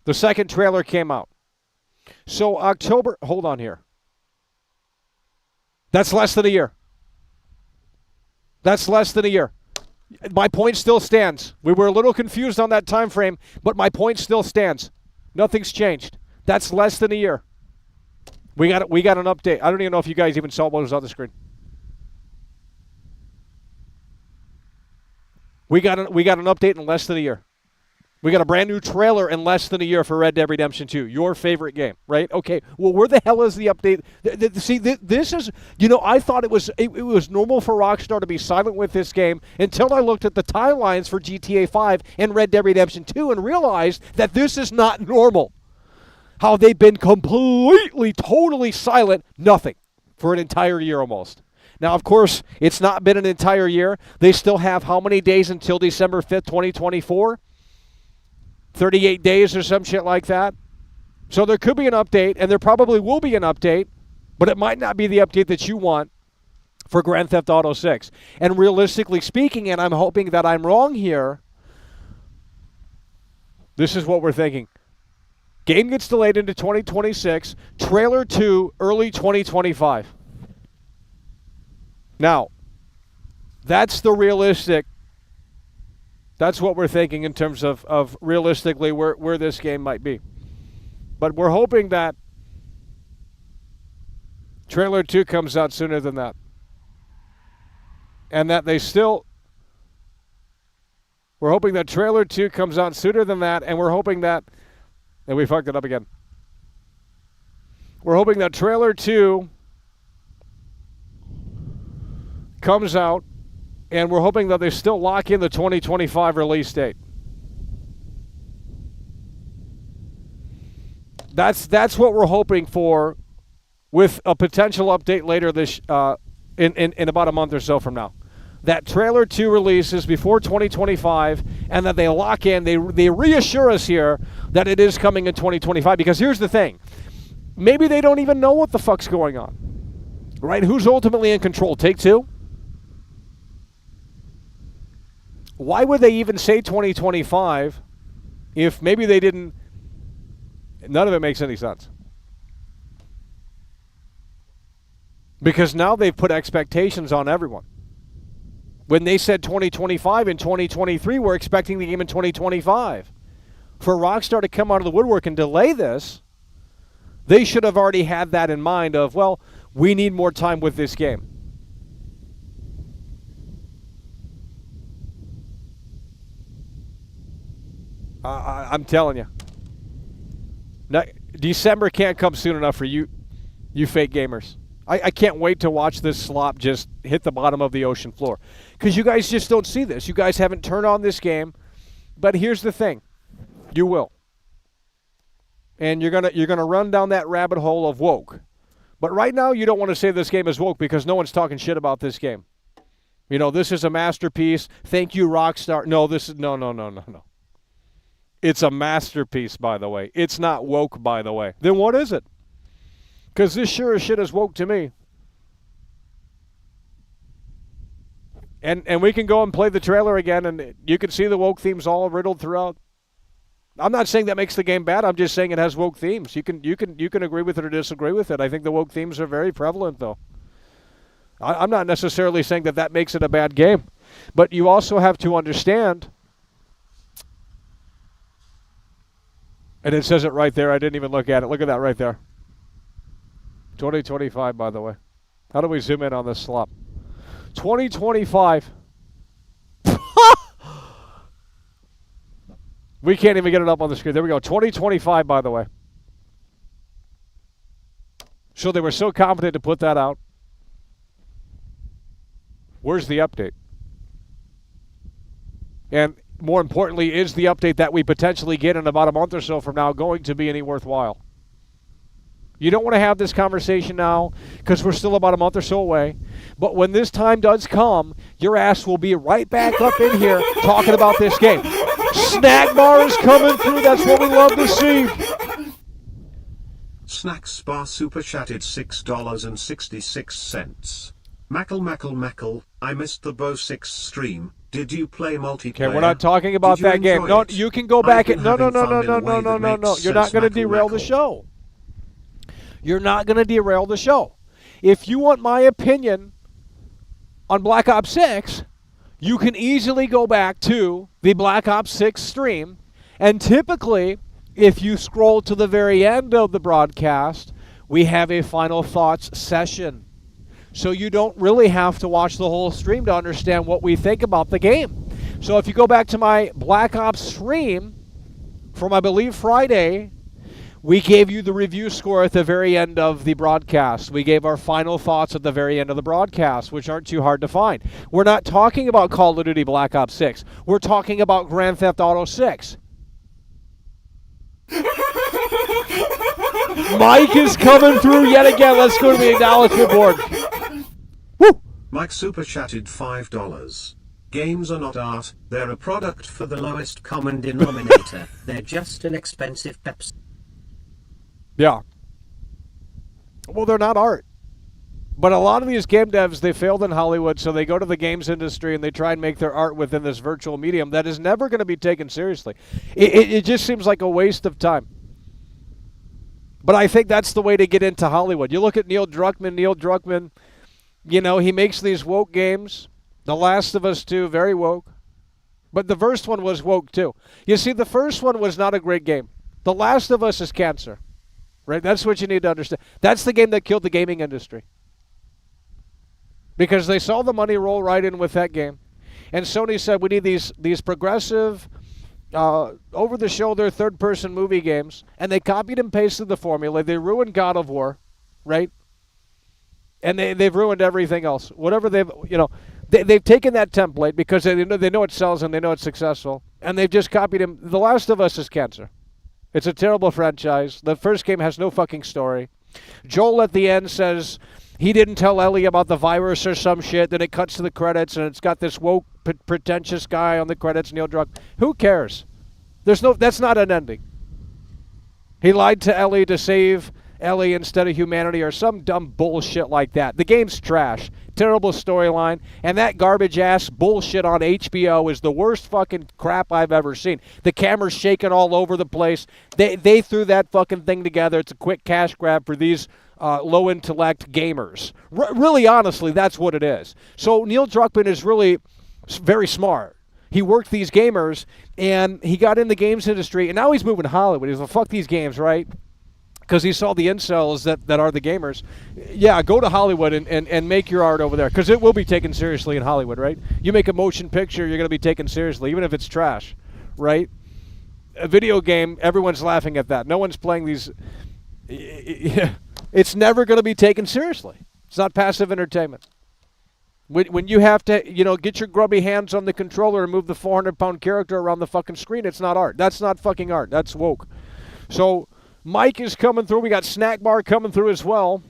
C: the second trailer came out. So October, hold on here. That's less than a year. That's less than a year. My point still stands. We were a little confused on that time frame, but my point still stands. Nothing's changed. That's less than a year. We got an update. I don't even know if you guys even saw what was on the screen. We got an update in less than a year. We got a brand new trailer in less than a year for Red Dead Redemption 2, your favorite game, right? Okay, well, where the hell is the update? See, this is, I thought it was normal for Rockstar to be silent with this game until I looked at the timelines for GTA 5 and Red Dead Redemption 2 and realized that this is not normal. How they've been completely, totally silent, nothing, for an entire year almost. Now, of course, it's not been an entire year. They still have how many days until December 5th, 2024? 38 days or some shit like that. So there could be an update, and there probably will be an update, but it might not be the update that you want for Grand Theft Auto 6. And realistically speaking, and I'm hoping that I'm wrong here, this is what we're thinking. Game gets delayed into 2026, trailer 2 early 2025. Now, that's the realistic, that's what we're thinking in terms of realistically where this game might be. But we're hoping that Trailer 2 comes out sooner than that. And that they still... We're hoping that Trailer 2 comes out sooner than that, and we're hoping that... And we fucked it up again. We're hoping that Trailer 2 comes out, and we're hoping that they still lock in the 2025 release date. That's what we're hoping for, with a potential update later this in about a month or so from now. That Trailer 2 releases before 2025, and that they lock in, they reassure us here that it is coming in 2025. Because here's the thing. Maybe they don't even know what the fuck's going on. Right? Who's ultimately in control? Take-Two? Why would they even say 2025 if maybe they didn't... None of it makes any sense. Because now they've put expectations on everyone. When they said 2025 and 2023, we're expecting the game in 2025. For Rockstar to come out of the woodwork and delay this, they should have already had that in mind of, well, we need more time with this game. I'm telling you. December can't come soon enough for you fake gamers. I can't wait to watch this slop just hit the bottom of the ocean floor. Because you guys just don't see this. You guys haven't turned on this game. But here's the thing. You will. And you're gonna run down that rabbit hole of woke. But right now you don't want to say this game is woke because no one's talking shit about this game. You know, this is a masterpiece. Thank you, Rockstar. No, this is no. It's a masterpiece, by the way. It's not woke, by the way. Then what is it? Because this sure as shit is woke to me. And we can go and play the trailer again, and you can see the woke themes all riddled throughout. I'm not saying that makes the game bad. I'm just saying it has woke themes. You can agree with it or disagree with it. I think the woke themes are very prevalent, though. I'm not necessarily saying that makes it a bad game. But you also have to understand... And it says it right there. I didn't even look at it. Look at that right there. 2025, by the way. How do we zoom in on this slop? 2025. We can't even get it up on the screen. There we go. 2025, by the way. So they were so confident to put that out. Where's the update? And... more importantly, is the update that we potentially get in about a month or so from now going to be any worthwhile? You don't want to have this conversation now because we're still about a month or so away. But when this time does come, your ass will be right back up in here talking about this game. Snack bar is coming through. That's what we love to see.
D: Snacks bar super chatted $6.66. Mackle, I missed the Bo 6 stream. Did you play multiplayer?
C: Okay, we're not talking about that game. No, you can go back and no. You're not going to derail the show. You're not going to derail the show. If you want my opinion on Black Ops 6, you can easily go back to the Black Ops 6 stream, and typically, if you scroll to the very end of the broadcast, we have a final thoughts session. So you don't really have to watch the whole stream to understand what we think about the game. So if you go back to my Black Ops stream from, I believe, Friday, we gave you the review score at the very end of the broadcast. We gave our final thoughts at the very end of the broadcast, which aren't too hard to find. We're not talking about Call of Duty Black Ops 6. We're talking about Grand Theft Auto 6. Mike is coming through yet again. Let's go to the acknowledgement board. Woo!
D: Mike super chatted $5. Games are not art, they're a product for the lowest common denominator. They're just an expensive Pepsi.
C: Yeah. Well, they're not art. But a lot of these game devs, they failed in Hollywood, so they go to the games industry and they try and make their art within this virtual medium that is never going to be taken seriously. It just seems like a waste of time. But I think that's the way to get into Hollywood. You look at Neil Druckmann, you know, he makes these woke games. The Last of Us 2, very woke. But the first one was woke too. You see, the first one was not a great game. The Last of Us is cancer. Right? That's what you need to understand. That's the game that killed the gaming industry. Because they saw the money roll right in with that game. And Sony said, we need these progressive, over-the-shoulder, third-person movie games. And they copied and pasted the formula. They ruined God of War, right? And they've ruined everything else. Whatever they've taken that template because they know it sells and they know it's successful. And they've just copied him. The Last of Us is cancer. It's a terrible franchise. The first game has no fucking story. Joel at the end says he didn't tell Ellie about the virus or some shit. Then it cuts to the credits and it's got this woke, pretentious guy on the credits, Neil Druckmann. Who cares? That's not an ending. He lied to Ellie to save Ellie instead of humanity or some dumb bullshit like that. The game's trash. Terrible storyline. And that garbage-ass bullshit on HBO is the worst fucking crap I've ever seen. The camera's shaking all over the place. They threw that fucking thing together. It's a quick cash grab for these low-intellect gamers. Really, honestly, that's what it is. So Neil Druckmann is really very smart. He worked these gamers, and he got in the games industry, and now he's moving to Hollywood. He's like, fuck these games, right? Because he saw the incels that are the gamers. Yeah, go to Hollywood and make your art over there. Because it will be taken seriously in Hollywood, right? You make a motion picture, you're going to be taken seriously, even if it's trash, right? A video game, everyone's laughing at that. No one's playing these. It's never going to be taken seriously. It's not passive entertainment. When you have to, get your grubby hands on the controller and move the 400-pound character around the fucking screen, it's not art. That's not fucking art. That's woke. So Mike is coming through. We got Snack Bar coming through as well.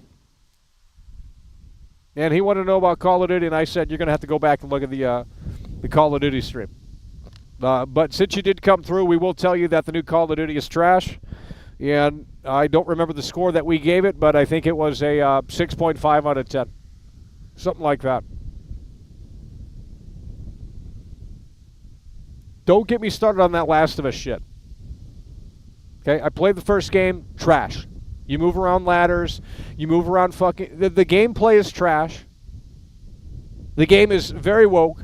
C: And he wanted to know about Call of Duty, and I said, you're going to have to go back and look at the Call of Duty stream. But since you did come through, we will tell you that the new Call of Duty is trash. And I don't remember the score that we gave it, but I think it was a 6.5 out of 10. Something like that. Don't get me started on that Last of Us shit. Okay, I played the first game, trash. You move around ladders, you move around fucking... The gameplay is trash. The game is very woke.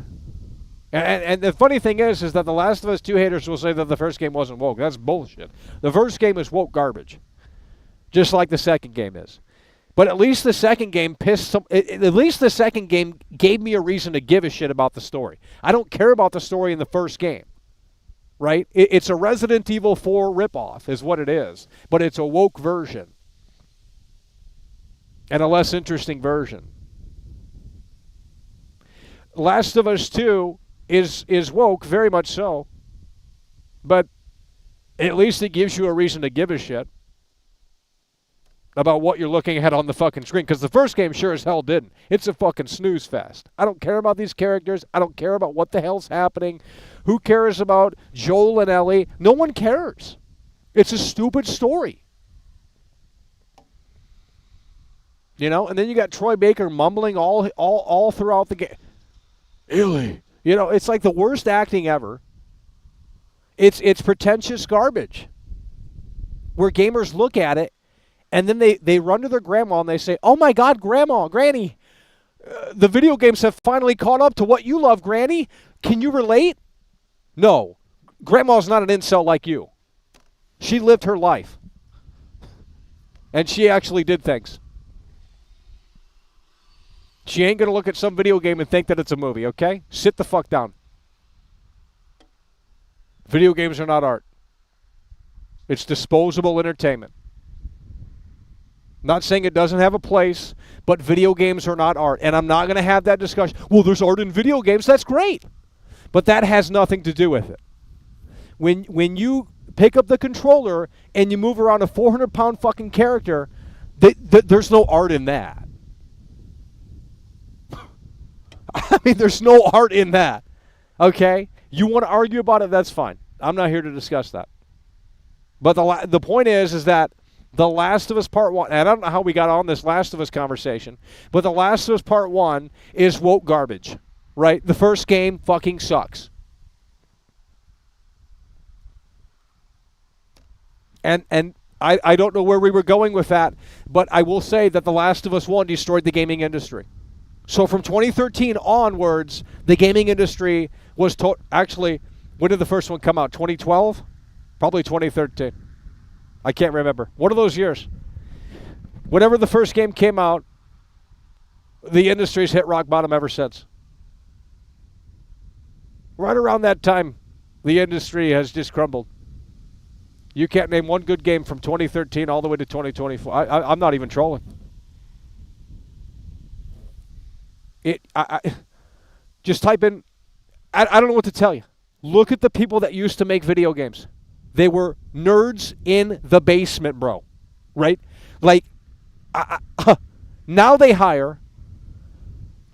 C: And the funny thing is that the Last of Us 2 haters will say that the first game wasn't woke. That's bullshit. The first game is woke garbage. Just like the second game is. But at least the second game at least the second game gave me a reason to give a shit about the story. I don't care about the story in the first game. Right? It's a Resident Evil 4 ripoff is what it is. But it's a woke version. And a less interesting version. Last of Us 2 is woke, very much so. But at least it gives you a reason to give a shit about what you're looking at on the fucking screen. Because the first game sure as hell didn't. It's a fucking snooze fest. I don't care about these characters. I don't care about what the hell's happening. Who cares about Joel and Ellie? No one cares. It's a stupid story. And then you got Troy Baker mumbling all throughout the game. Ellie. It's like the worst acting ever. It's pretentious garbage. Where gamers look at it, and then they run to their grandma and they say, oh my God, Grandma, Granny, the video games have finally caught up to what you love, Granny. Can you relate? No. Grandma's not an incel like you. She lived her life. And she actually did things. She ain't going to look at some video game and think that it's a movie, okay? Sit the fuck down. Video games are not art. It's disposable entertainment. Not saying it doesn't have a place, but video games are not art. And I'm not going to have that discussion. Well, there's art in video games. That's great. But that has nothing to do with it. When you pick up the controller and you move around a 400-pound fucking character, there's no art in that. I mean, there's no art in that. Okay? You want to argue about it, that's fine. I'm not here to discuss that. But the point is that The Last of Us Part 1, and I don't know how we got on this Last of Us conversation, but The Last of Us Part 1 is woke garbage, right? The first game fucking sucks. And I don't know where we were going with that, but I will say that The Last of Us 1 destroyed the gaming industry. So from 2013 onwards, the gaming industry was actually, when did the first one come out? 2012? Probably 2013. I can't remember. One of those years. Whenever the first game came out, the industry's hit rock bottom ever since. Right around that time, the industry has just crumbled. You can't name one good game from 2013 all the way to 2024. I'm not even trolling. Just type in, I don't know what to tell you. Look at the people that used to make video games. They were nerds in the basement, bro. Right? Like, now they hire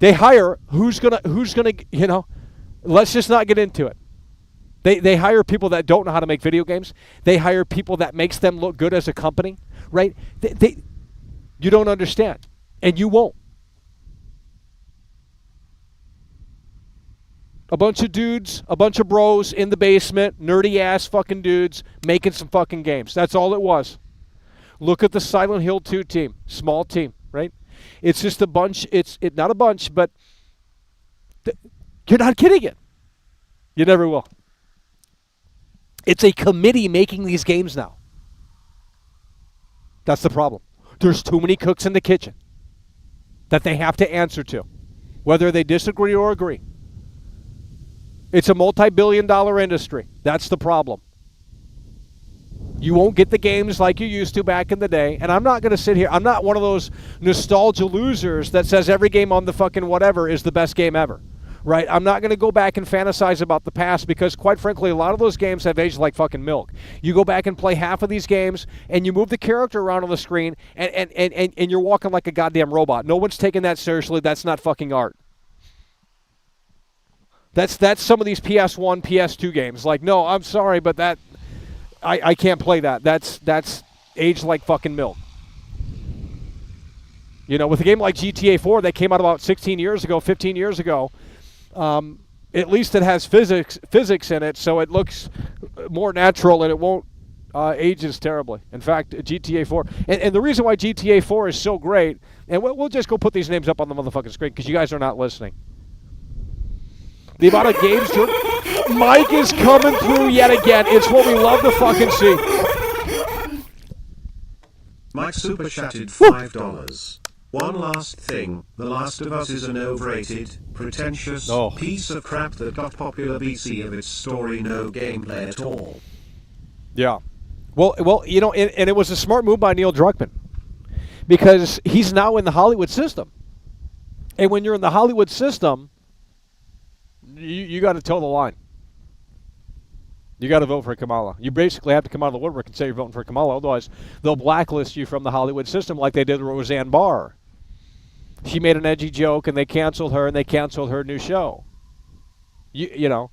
C: who's gonna, you know, let's just not get into it. They hire people that don't know how to make video games. They hire people that makes them look good as a company, right? You don't understand, and you won't. A bunch of dudes, a bunch of bros in the basement, nerdy ass fucking dudes making some fucking games. That's all it was. Look at the Silent Hill 2 team, small team, right? It's just a bunch. It's not a bunch, but you're not getting it. You never will. It's a committee making these games now. That's the problem. There's too many cooks in the kitchen that they have to answer to, whether they disagree or agree. It's a multi-billion-dollar industry. That's the problem. You won't get the games like you used to back in the day. And I'm not going to sit here. I'm not one of those nostalgia losers that says every game on the fucking whatever is the best game ever. Right? I'm not going to go back and fantasize about the past because, quite frankly, a lot of those games have aged like fucking milk. You go back and play half of these games, and you move the character around on the screen, and you're walking like a goddamn robot. No one's taking that seriously. That's not fucking art. That's some of these PS1, PS2 games. Like, no, I'm sorry, but that I can't play that. That's aged like fucking milk. You know, with a game like GTA 4 that came out about 16 years ago, 15 years ago, at least it has physics in it, so it looks more natural and it won't age as terribly. In fact, GTA 4, and the reason why GTA 4 is so great, and we'll just go put these names up on the motherfucking screen because you guys are not listening. The amount of games, Mike is coming through yet again. It's what we love to fucking see.
D: Mike super chatted $5. One last thing, The Last of Us is an overrated, pretentious piece of crap that got popular BC of its story, no gameplay at all.
C: Yeah. Well, you know, and it was a smart move by Neil Druckmann because he's now in the Hollywood system. And when you're in the Hollywood system, you got to toe the line. You got to vote for Kamala. You basically have to come out of the woodwork and say you're voting for Kamala. Otherwise, they'll blacklist you from the Hollywood system like they did Roseanne Barr. She made an edgy joke, and they canceled her, and they canceled her new show. You know,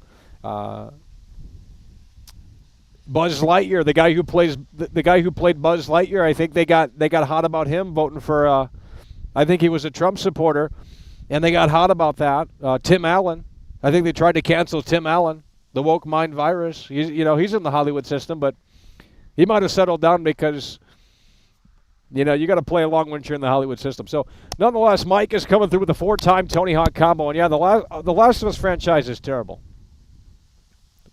C: Buzz Lightyear, the guy who plays the guy who played Buzz Lightyear, I think they got hot about him voting for. I think he was a Trump supporter, and they got hot about that. Tim Allen. I think they tried to cancel Tim Allen, the woke mind virus. He's in the Hollywood system, but he might have settled down because, you got to play along when you're in the Hollywood system. So, nonetheless, Mike is coming through with a 4-time Tony Hawk combo. And, yeah, the Last of Us franchise is terrible.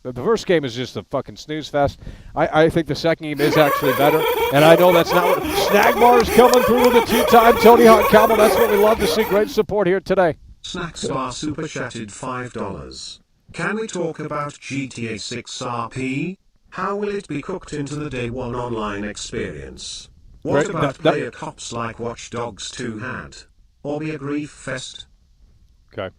C: The first game is just a fucking snooze fest. I think the second game is actually better. And I know that's not what... Snagbar is coming through with a 2-time Tony Hawk combo. That's what we love to see. Great support here today.
D: Snackstar super chatted $5. Can we talk about GTA 6 RP? How will it be cooked into the day one online experience? What about player cops like Watch Dogs 2 had? Or be a grief fest?
C: Okay.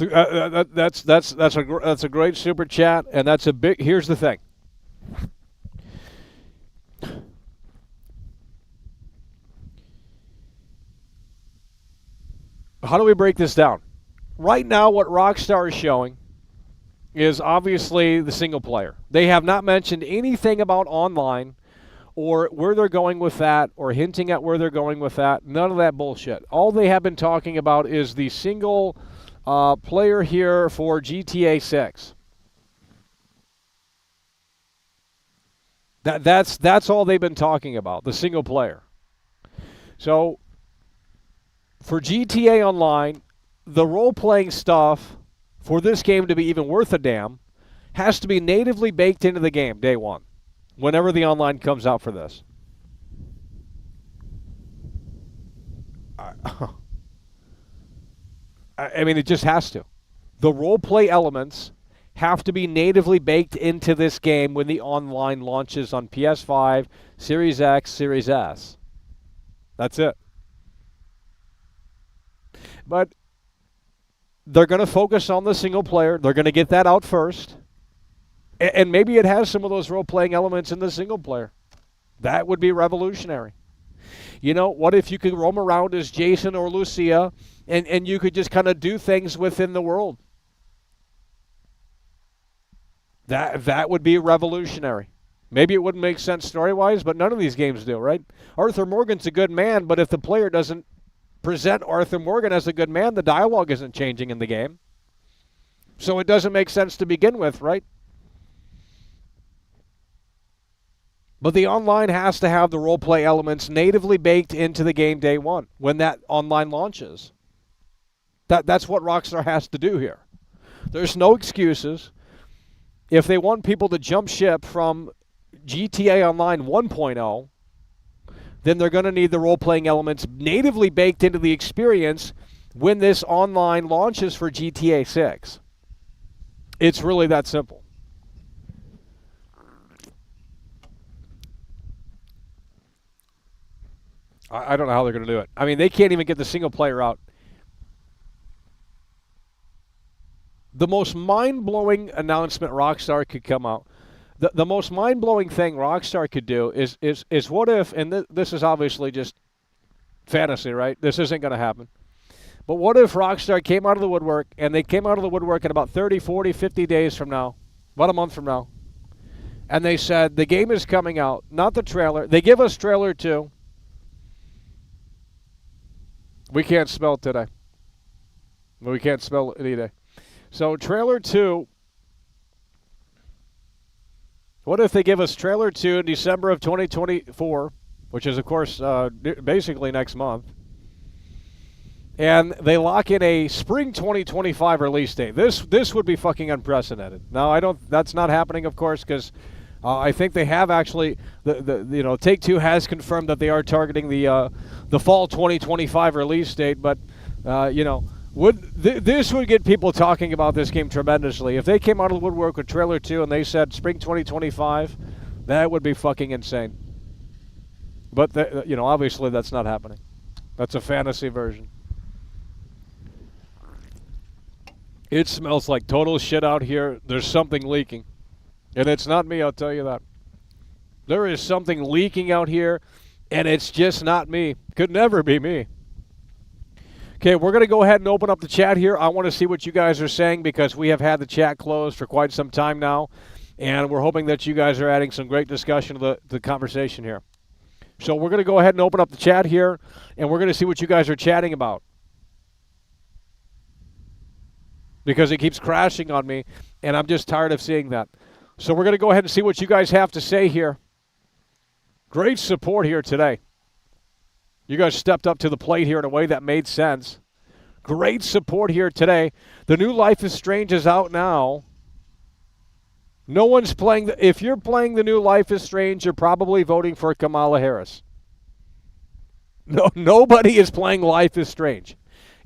C: That's a great super chat, and that's a big. Here's the thing. How do we break this down? Right now, what Rockstar is showing is obviously the single player. They have not mentioned anything about online or where they're going with that or hinting at where they're going with that. None of that bullshit. All they have been talking about is the single player here for GTA 6. That's all they've been talking about, the single player. So for GTA Online, the role-playing stuff for this game to be even worth a damn has to be natively baked into the game day one, whenever the online comes out for this. I mean, it just has to. The role-play elements have to be natively baked into this game when the online launches on PS5, Series X, Series S. That's it. But they're going to focus on the single player. They're going to get that out first. And maybe it has some of those role-playing elements in the single player. That would be revolutionary. You know, what if you could roam around as Jason or Lucia and you could just kind of do things within the world? That would be revolutionary. Maybe it wouldn't make sense story-wise, but none of these games do, right? Arthur Morgan's a good man, but if the player doesn't present Arthur Morgan as a good man, the dialogue isn't changing in the game. So it doesn't make sense to begin with, right? But the online has to have the role-play elements natively baked into the game day one when that online launches. That's what Rockstar has to do here. There's no excuses. If they want people to jump ship from GTA Online 1.0, then they're going to need the role-playing elements natively baked into the experience when this online launches for GTA 6. It's really that simple. I don't know how they're going to do it. I mean, they can't even get the single player out. The most mind-blowing announcement Rockstar could come out, the most mind-blowing thing Rockstar could do is what if, and this is obviously just fantasy, right? This isn't going to happen. But what if Rockstar came out of the woodwork, and they came out of the woodwork in about 30, 40, 50 days from now, about a month from now, and they said, the game is coming out, not the trailer. They give us trailer 2. We can't spell it today. We can't spell it either. So trailer 2, what if they give us trailer 2 in December of 2024, which is, of course, basically next month, and they lock in a spring 2025 release date? This would be fucking unprecedented. Now, that's not happening, of course, because I think they have actually, Take-Two has confirmed that they are targeting the fall 2025 release date, but, this would get people talking about this game tremendously. If they came out of the woodwork with trailer 2 and they said spring 2025, that would be fucking insane. But, obviously that's not happening. That's a fantasy version. It smells like total shit out here. There's something leaking. And it's not me, I'll tell you that. There is something leaking out here, and it's just not me. Could never be me. Okay, we're going to go ahead and open up the chat here. I want to see what you guys are saying because we have had the chat closed for quite some time now, and we're hoping that you guys are adding some great discussion to the conversation here. So we're going to go ahead and open up the chat here, and we're going to see what you guys are chatting about because it keeps crashing on me, and I'm just tired of seeing that. So we're going to go ahead and see what you guys have to say here. Great support here today. You guys stepped up to the plate here in a way that made sense. Great support here today. The new Life is Strange is out now. No one's playing. If you're playing the new Life is Strange, you're probably voting for Kamala Harris. No, nobody is playing Life is Strange.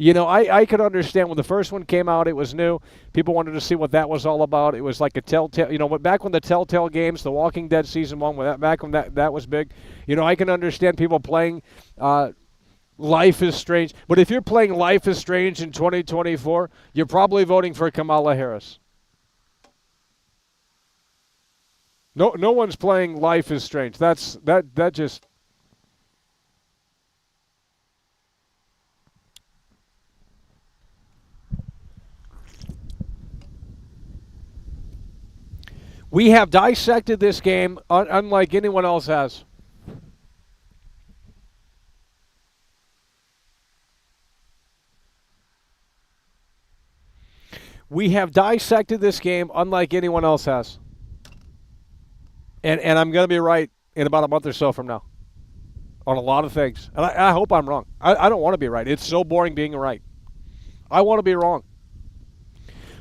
C: I could understand when the first one came out, it was new. People wanted to see what that was all about. It was like a Telltale, back when the Telltale games, The Walking Dead Season 1, back when that was big, I can understand people playing Life is Strange. But if you're playing Life is Strange in 2024, you're probably voting for Kamala Harris. No one's playing Life is Strange. That just... We have dissected this game unlike anyone else has. We have dissected this game unlike anyone else has. And I'm going to be right in about a month or so from now on a lot of things. And I hope I'm wrong. I don't want to be right. It's so boring being right. I want to be wrong.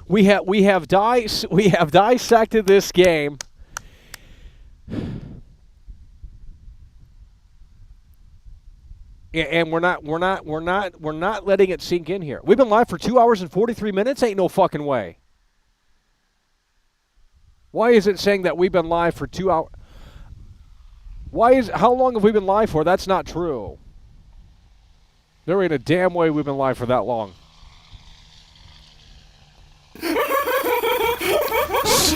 C: We have dissected this game. And we're not letting it sink in here. We've been live for 2 hours and 43 minutes. Ain't no fucking way. Why is it saying that we've been live for 2 hours? How long have we been live for? That's not true. There ain't a damn way we've been live for that long.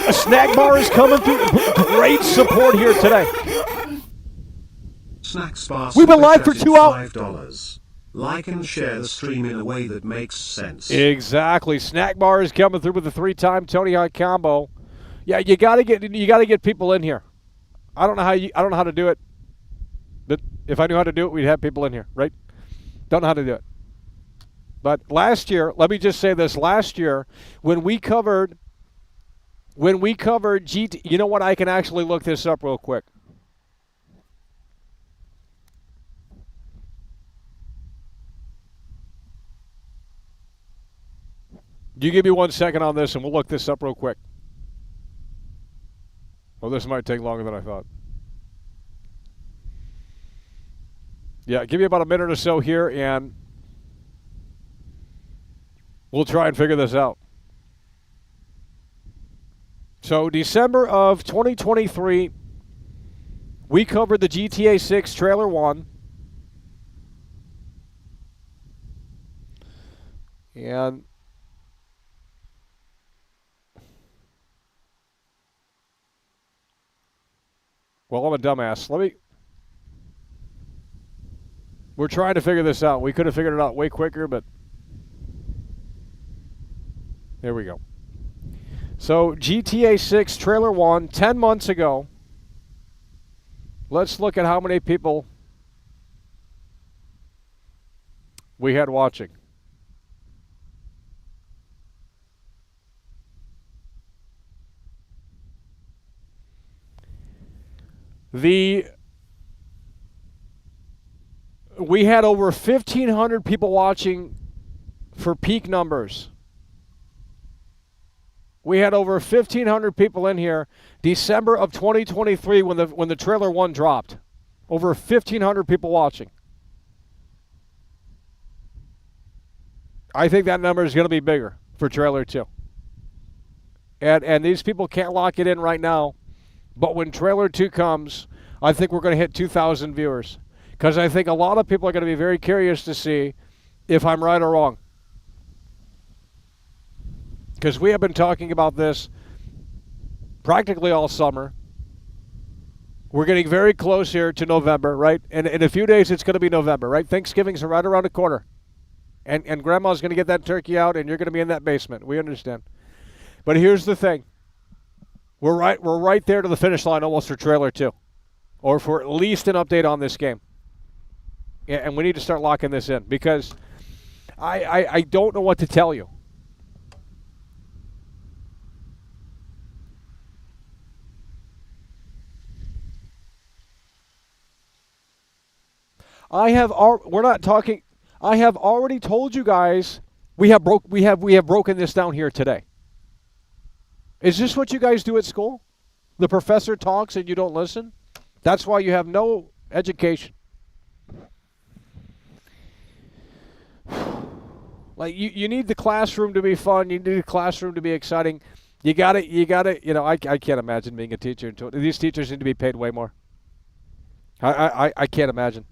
C: A snack bar is coming through. Great support here today.
D: Snacks bar.
C: We've been live for 2 hours.
D: $5. Like and share the stream in a way that makes sense.
C: Exactly. Snack bar is coming through with a 3-time Tony Hawk combo. Yeah, you gotta get people in here. I don't know how to do it, but if I knew how to do it, we'd have people in here, right? Don't know how to do it. But last year, let me just say this: last year, when we covered GT, you know what? I can actually look this up real quick. You give me 1 second on this, and we'll look this up real quick. Well, this might take longer than I thought. Yeah, give me about a minute or so here, and we'll try and figure this out. So, December of 2023, we covered the GTA 6 Trailer 1. And well, I'm a dumbass. We're trying to figure this out. We could have figured it out way quicker, but there we go. So, GTA 6 Trailer 1, 10 months ago. Let's look at how many people we had watching. We had over 1,500 people watching for peak numbers. We had over 1,500 people in here December of 2023 when the Trailer 1 dropped. Over 1,500 people watching. I think that number is going to be bigger for Trailer 2. And these people can't lock it in right now. But when Trailer 2 comes, I think we're going to hit 2,000 viewers. Because I think a lot of people are going to be very curious to see if I'm right or wrong. Because we have been talking about this practically all summer. We're getting very close here to November, right? And in a few days, it's going to be November, right? Thanksgiving's right around the corner. And Grandma's going to get that turkey out, and you're going to be in that basement. We understand. But here's the thing. We're right there to the finish line almost for Trailer 2. Or for at least an update on this game. And we need to start locking this in because I don't know what to tell you. I have already told you guys we have broken this down here today. Is this what you guys do at school? The professor talks and you don't listen? That's why you have no education. Like you need the classroom to be fun. You need the classroom to be exciting. You gotta. I can't imagine being a teacher. These teachers need to be paid way more. I can't imagine.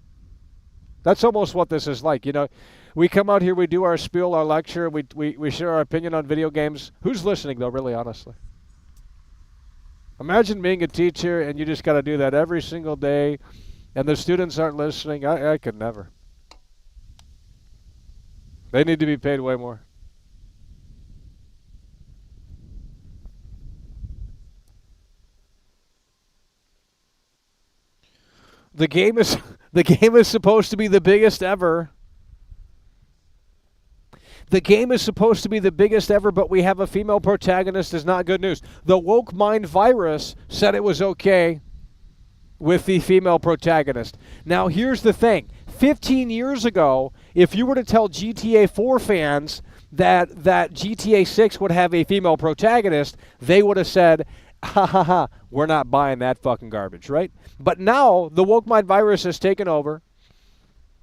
C: That's almost what this is like. We come out here, we do our spiel, our lecture, we share our opinion on video games. Who's listening though, really, honestly? Imagine being a teacher and you just got to do that every single day, and the students aren't listening. I could never. They need to be paid way more. The game is supposed to be the biggest ever. The game is supposed to be the biggest ever, but we have a female protagonist is not good news. The woke mind virus said it was okay with the female protagonist. Now, here's the thing. 15 years ago, if you were to tell GTA 4 fans that GTA 6 would have a female protagonist, they would have said, ha ha ha, we're not buying that fucking garbage, right? But now, the woke mind virus has taken over.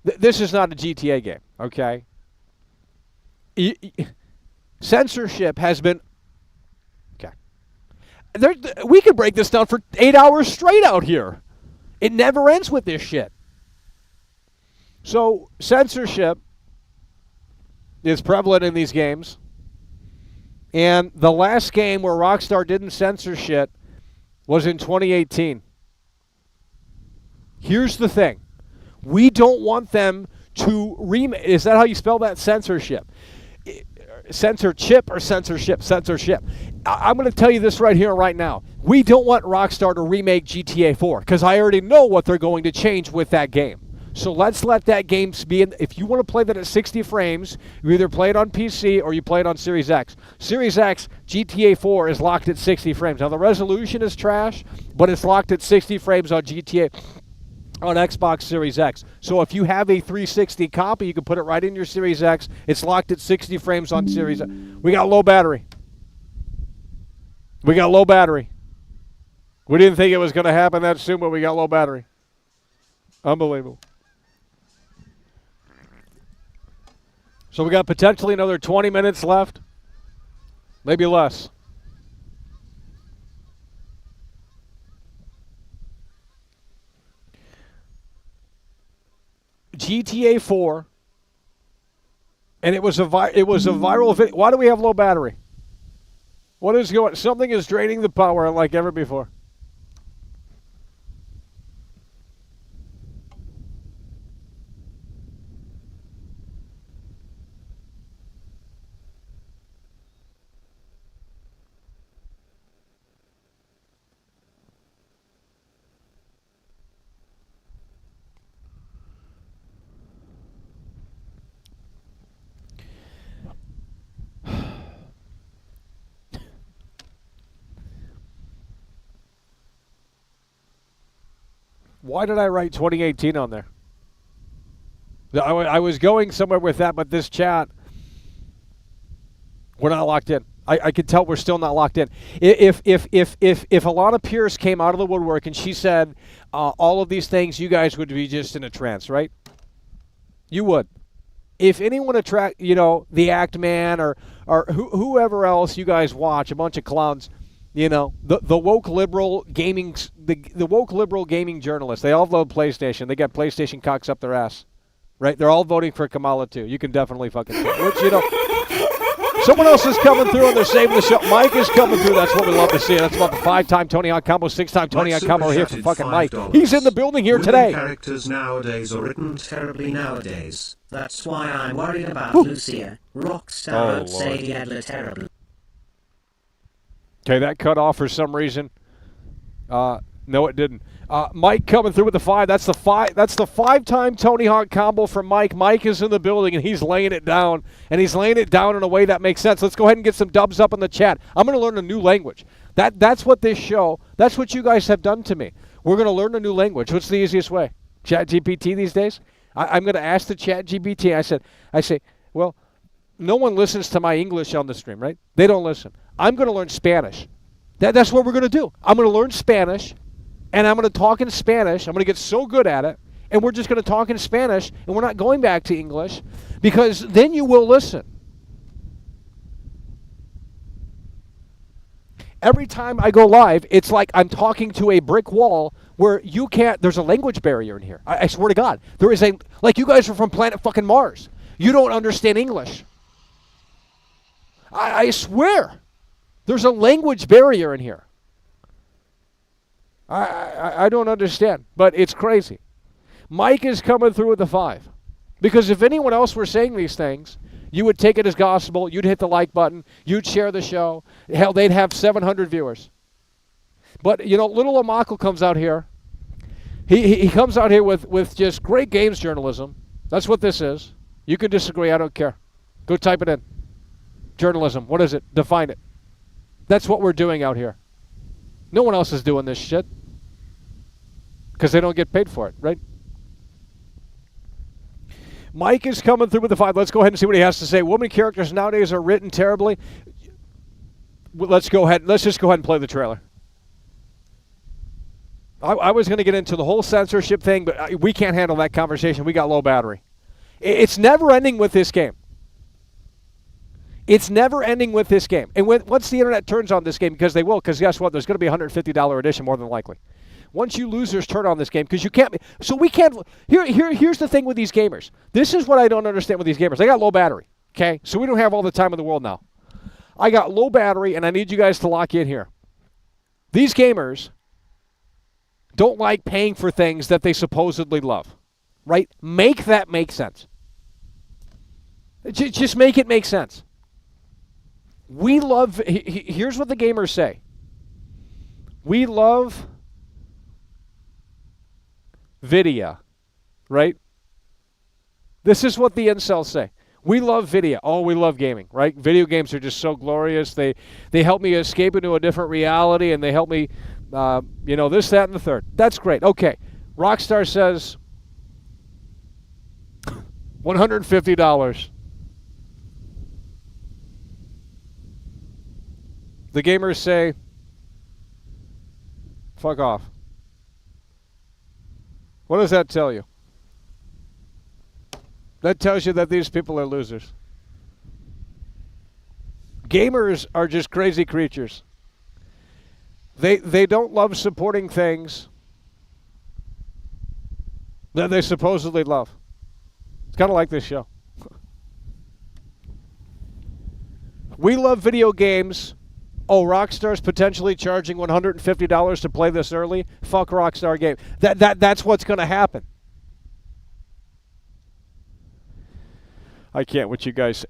C: This is not a GTA game, okay? Censorship has been... Okay. We could break this down for 8 hours straight out here. It never ends with this shit. So, censorship is prevalent in these games. And the last game where Rockstar didn't censor shit was in 2018. Here's the thing. We don't want them to remake. Is that how you spell that? Censorship. Censorship or censorship? Censorship. I'm going to tell you this right here, right now. We don't want Rockstar to remake GTA 4 because I already know what they're going to change with that game. So let's let that game be in. If you want to play that at 60 frames, you either play it on PC or you play it on Series X. Series X, GTA 4 is locked at 60 frames. Now the resolution is trash, but it's locked at 60 frames on GTA, on Xbox Series X. So if you have a 360 copy, you can put it right in your Series X. It's locked at 60 frames on Series X. We got low battery. We got low battery. We didn't think it was going to happen that soon, but we got low battery. Unbelievable. So we got potentially another 20 minutes left. Maybe less. GTA 4, and it was a viral video. Why do we have low battery? What is going? Something is draining the power like ever before. Why did I write 2018 on there? I was going somewhere with that, but this chat, we're not locked in. I could tell we're still not locked in. If Alana Pierce came out of the woodwork and she said all of these things, you guys would be just in a trance, right? You would. If anyone the Act Man or whoever else you guys watch, a bunch of clowns. The woke liberal gaming, the woke liberal gaming journalists, they all love PlayStation. They got PlayStation cocks up their ass, right? They're all voting for Kamala too. You can definitely fucking say it. Which, someone else is coming through and they're saving the show. Mike is coming through. That's what we love to see. That's about the 5-time Tony Hawk combo, 6-time Tony Hawk combo here for fucking Mike. He's in the building here today.
F: Characters nowadays are written terribly nowadays. That's why I'm worried about Lucia. Rockstar won't say he had a terrible.
C: Okay, that cut off for some reason. No, it didn't. Mike coming through with the 5. That's the 5-time Tony Hawk combo from Mike. Mike is in the building and he's laying it down, and he's laying it down in a way that makes sense. Let's go ahead and get some dubs up in the chat. I'm going to learn a new language. That's what this show. That's what you guys have done to me. We're going to learn a new language. What's the easiest way? ChatGPT these days. I'm going to ask the ChatGPT. I say, well, no one listens to my English on the stream, right? They don't listen. I'm going to learn Spanish. That's what we're going to do. I'm going to learn Spanish, and I'm going to talk in Spanish. I'm going to get so good at it, and we're just going to talk in Spanish, and we're not going back to English, because then you will listen. Every time I go live, it's like I'm talking to a brick wall where you can't, there's a language barrier in here. I swear to God. There is like you guys are from planet fucking Mars. You don't understand English. I swear. There's a language barrier in here. I don't understand, but it's crazy. Mike is coming through with the 5. Because if anyone else were saying these things, you would take it as gospel, you'd hit the like button, you'd share the show. Hell, they'd have 700 viewers. But, little Amako comes out here. He comes out here with just great games journalism. That's what this is. You can disagree, I don't care. Go type it in. Journalism, what is it? Define it. That's what we're doing out here. No one else is doing this shit. Because they don't get paid for it, right? Mike is coming through with the 5. Let's go ahead and see what he has to say. Women characters nowadays are written terribly. Let's just go ahead and play the trailer. I was going to get into the whole censorship thing, but we can't handle that conversation. We got low battery. It's never ending with this game. It's never ending with this game. And once the internet turns on this game, because they will, because guess what? There's going to be a $150 edition more than likely. Once you losers turn on this game, because you can't. So we can't. Here's the thing with these gamers. This is what I don't understand with these gamers. They got low battery. Okay, so we don't have all the time in the world now. I got low battery, and I need you guys to lock in here. These gamers don't like paying for things that they supposedly love, right? Make that make sense. Just make it make sense. We love, here's what the gamers say. We love video, right? This is what the incels say. We love video. Oh, we love gaming, right? Video games are just so glorious. They help me escape into a different reality, and they help me, this, that, and the third. That's great. Okay. Rockstar says $150. The gamers say, fuck off. What does that tell you? That tells you that these people are losers. Gamers are just crazy creatures. They don't love supporting things that they supposedly love. It's kind of like this show. We love video games. Oh, Rockstar's potentially charging $150 to play this early? Fuck Rockstar game. That's what's going to happen. I can't with you guys.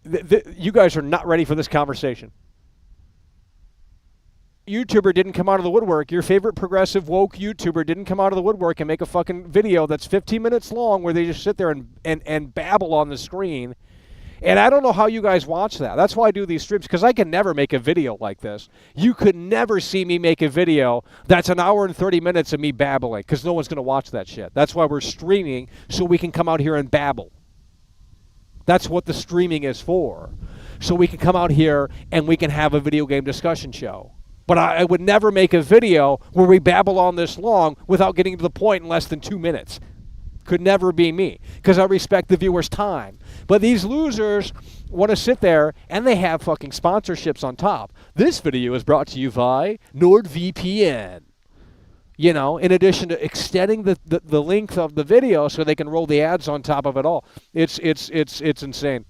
C: You guys are not ready for this conversation. YouTuber didn't come out of the woodwork. Your favorite progressive woke YouTuber didn't come out of the woodwork and make a fucking video that's 15 minutes long where they just sit there and babble on the screen. And I don't know how you guys watch that. That's why I do these streams, because I can never make a video like this. You could never see me make a video that's an hour and 30 minutes of me babbling, because no one's going to watch that shit. That's why we're streaming, so we can come out here and babble. That's what the streaming is for. So we can come out here and we can have a video game discussion show. But I would never make a video where we babble on this long without getting to the point in less than 2 minutes. Could never be me, because I respect the viewer's time. But these losers want to sit there, and they have fucking sponsorships on top. This video is brought to you by NordVPN. You know, in addition to extending the length of the video so they can roll the ads on top of it all. It's insane.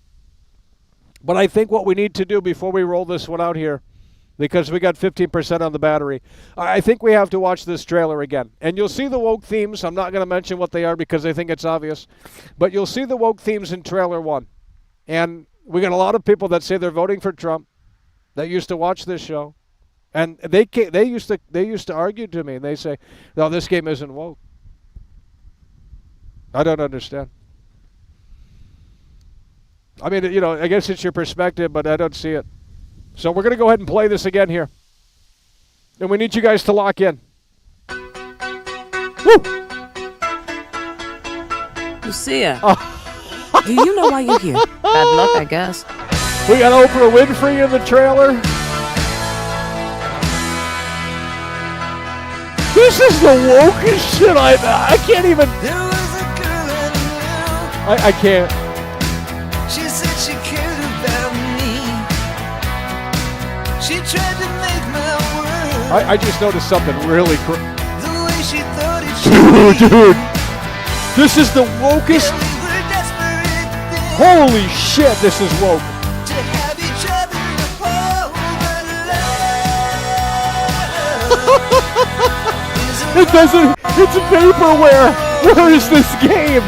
C: But I think what we need to do before we roll this one out here, because we got 15% on the battery, I think we have to watch this trailer again. And you'll see the woke themes. I'm not going to mention what they are because I think it's obvious. But you'll see the woke themes in trailer 1. And we got a lot of people that say they're voting for Trump that used to watch this show. And they used to argue to me, and they say, no, this game isn't woke. I don't understand. I mean, you know, I guess it's your perspective, but I don't see it. So we're going to go ahead and play this again here. And we need you guys to lock in. Woo!
G: Lucia, do you know why you're here? Bad luck, I guess.
C: We got Oprah Winfrey in the trailer. This is the wokest shit I can't even.
B: There was a girl I knew.
C: I can't.
B: She said she cared about me. She tried to make my world
C: I just noticed something really
B: the way she thought it should
C: Dude,
B: be.
C: this is the wokest.
B: We were desperate then
C: Holy shit, this is woke.
B: to have each other apart, but love
C: It doesn't. It's vaporware. Where is this game?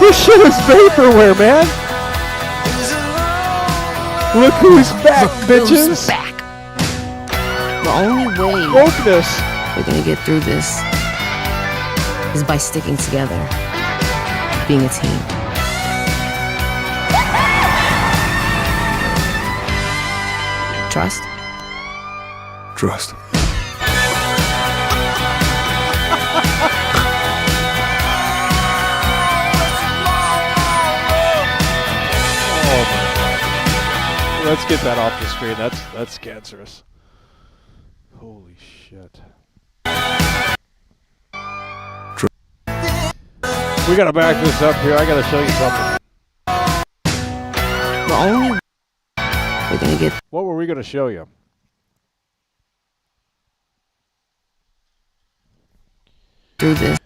C: This shit is vaporware, man. Look who's back, bitches.
G: Who's back? The only way
C: Wokeness.
G: we're gonna get through this is by sticking together, being a team. Trust?
E: Trust.
C: Let's get that off the screen. That's cancerous. Holy shit. We got to back this up here. I got to show you something.
G: The only way we're gonna get
C: What were we going to show you?
G: through this.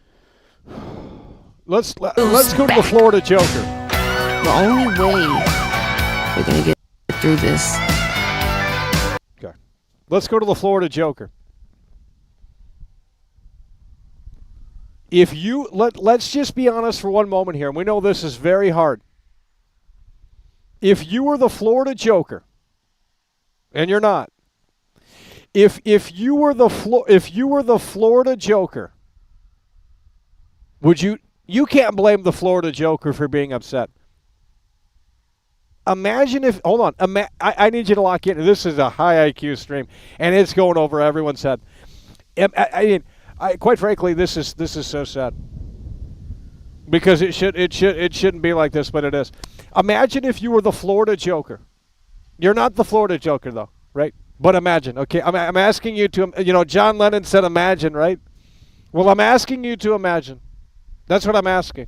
C: Let's go to the Florida Joker.
G: The only way we're gonna get through this.
C: Okay. Let's go to the Florida Joker. If you let's just be honest for one moment here, and we know this is very hard. If you were the Florida Joker, and you're not, if you were the Florida Joker, would you can't blame the Florida Joker for being upset. Imagine if, hold on, I need you to lock in. This is a high IQ stream, and it's going over everyone's head. I mean, quite frankly, this is so sad because it shouldn't be like this, but it is. Imagine if you were the Florida Joker. You're not the Florida Joker, though, right? But imagine, okay? I'm asking you to, John Lennon said imagine, right? Well, I'm asking you to imagine. That's what I'm asking.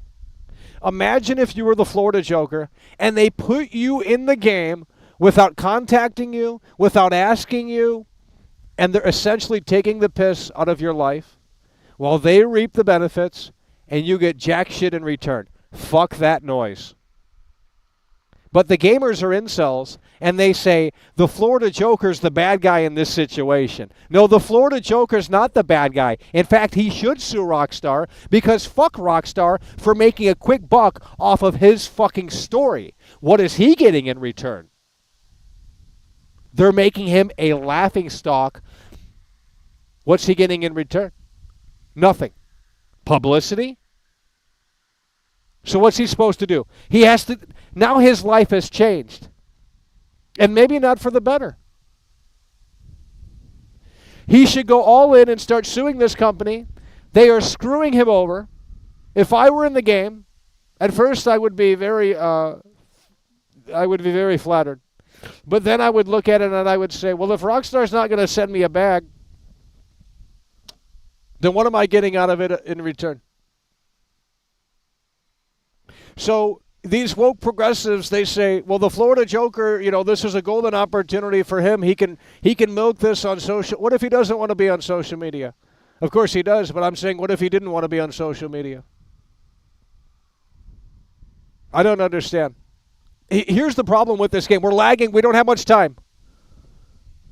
C: Imagine if you were the Florida Joker and they put you in the game without contacting you, without asking you, and they're essentially taking the piss out of your life while they reap the benefits and you get jack shit in return. Fuck that noise. But the gamers are incels, and they say, the Florida Joker's the bad guy in this situation. No, the Florida Joker's not the bad guy. In fact, he should sue Rockstar, because fuck Rockstar for making a quick buck off of his fucking story. What is he getting in return? They're making him a laughingstock. What's he getting in return? Nothing. Publicity? So what's he supposed to do? He has to, now his life has changed. And maybe not for the better. He should go all in and start suing this company. They are screwing him over. If I were in the game, at first I would be very flattered. But then I would look at it and I would say, well, if Rockstar's not going to send me a bag, then what am I getting out of it in return? So these woke progressives, they say, well, the Florida Joker, this is a golden opportunity for him. He can milk this on social. What if he doesn't want to be on social media? Of course he does, but I'm saying, what if he didn't want to be on social media? I don't understand. Here's the problem with this game. We're lagging. We don't have much time.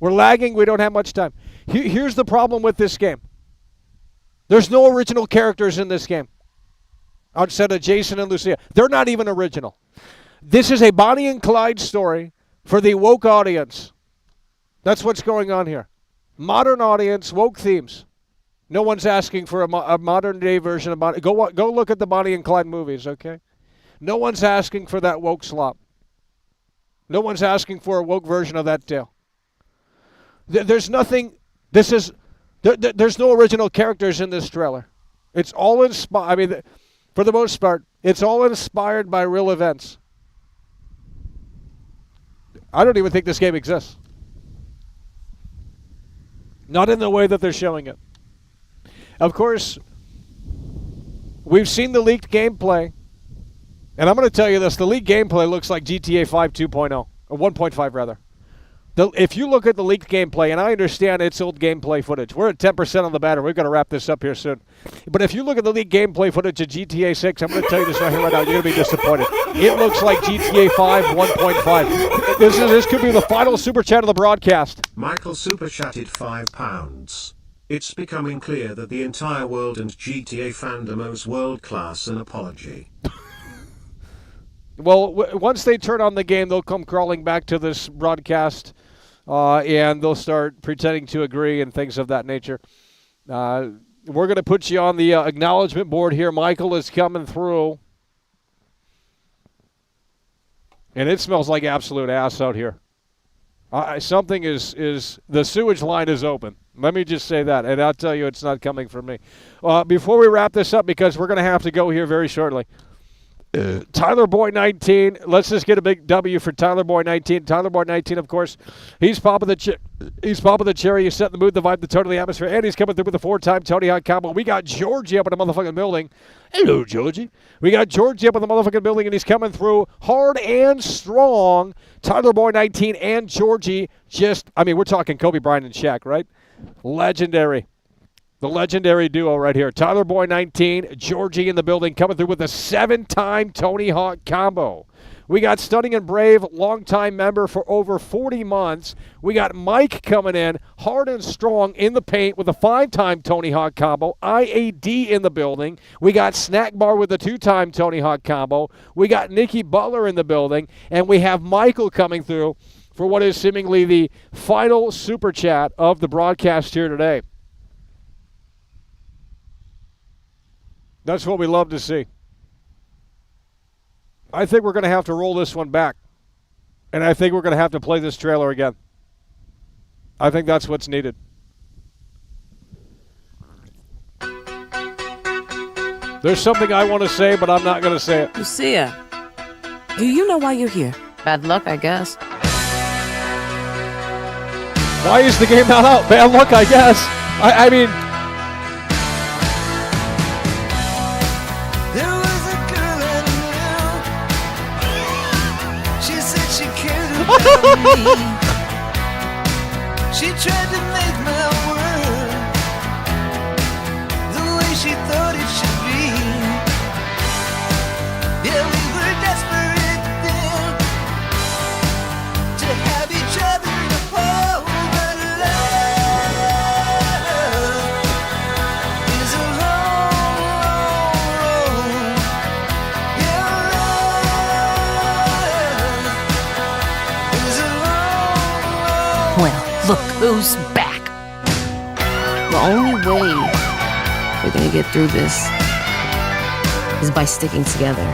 C: We're lagging. We don't have much time. Here's the problem with this game. There's no original characters in this game. Outside of Jason and Lucia. They're not even original. This is a Bonnie and Clyde story for the woke audience. That's what's going on here. Modern audience, woke themes. No one's asking for a modern day version of Bonnie. Go look at the Bonnie and Clyde movies, okay? No one's asking for that woke slop. No one's asking for a woke version of that tale. There's nothing. There's no original characters in this trailer. It's all inspired. I mean, for the most part, it's all inspired by real events. I don't even think this game exists. Not in the way that they're showing it. Of course, we've seen the leaked gameplay. And I'm going to tell you this. The leaked gameplay looks like GTA 5 2.0. Or 1.5, rather. If you look at the leaked gameplay, and I understand it's old gameplay footage. We're at 10% on the battery. We've got to wrap this up here soon. But if you look at the leaked gameplay footage of GTA 6, I'm going to tell you this right here, right now. You're going to be disappointed. It looks like GTA 5 1.5. This could be the final super chat of the broadcast.
D: Michael super chatted £5. It's becoming clear that the entire world and GTA fandom owes world class an apology.
C: Well, once they turn on the game, they'll come crawling back to this broadcast, and they'll start pretending to agree and things of that nature. We're going to put you on the acknowledgement board here. Michael is coming through. And it smells like absolute ass out here. Something the sewage line is open. Let me just say that, and I'll tell you it's not coming from me. Before we wrap this up, because we're going to have to go here very shortly, Tyler Boy 19. Let's just get a big W for Tyler Boy 19. Tyler Boy 19, of course, he's popping the cherry. He's setting the mood, the vibe, the tone of the atmosphere, and he's coming through with a 4-time Tony Hawk combo. We got Georgie up in the motherfucking building. Hello, Georgie. We got Georgie up in the motherfucking building, and he's coming through hard and strong. Tyler Boy 19 and Georgie we're talking Kobe Bryant and Shaq, right? Legendary. The legendary duo right here. Tyler Boy 19, Georgie in the building, coming through with a 7-time Tony Hawk combo. We got Stunning and Brave, longtime member for over 40 months. We got Mike coming in, hard and strong in the paint with a 5-time Tony Hawk combo. IAD in the building. We got Snack Bar with a 2-time Tony Hawk combo. We got Nikki Butler in the building. And we have Michael coming through for what is seemingly the final super chat of the broadcast here today. That's what we love to see. I think we're going to have to roll this one back. And I think we're going to have to play this trailer again. I think that's what's needed. There's something I want to say, but I'm not going to say it.
H: Lucia, do you know why you're here?
G: Bad luck, I guess.
C: Why is the game not out? Bad luck, I guess. I mean...
B: There was a girl I knew. She said she cared about me. She tried to make my world the way she thought it should be. Yeah, we were desperate then to have each other to hold, but love is a long, long road. Yeah, love is a long, long
G: Well, look who's back. The only way we're gonna get through this is by sticking together,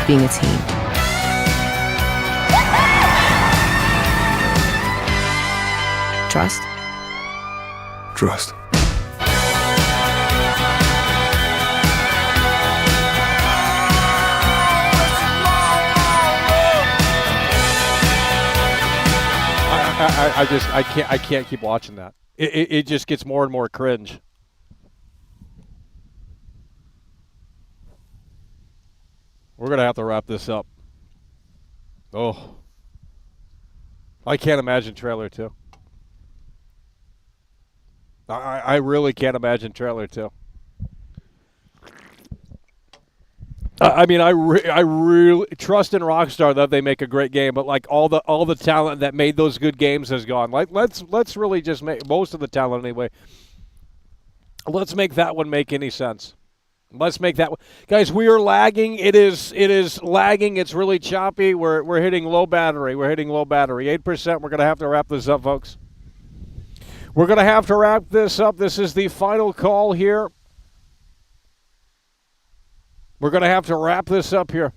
G: being a team. Trust?
I: Trust.
C: I can't keep watching that. It just gets more and more cringe. We're going to have to wrap this up. Oh. I can't imagine trailer 2. I really can't imagine trailer 2. I mean, I really trust in Rockstar that they make a great game, but like all the talent that made those good games has gone. Like let's really just make most of the talent anyway. Let's make that one make any sense. Let's make that one. Guys, we are lagging. It is lagging. It's really choppy. We're hitting low battery. 8%. We're gonna have to wrap this up, folks. We're gonna have to wrap this up. This is the final call here. We're going to have to wrap this up here.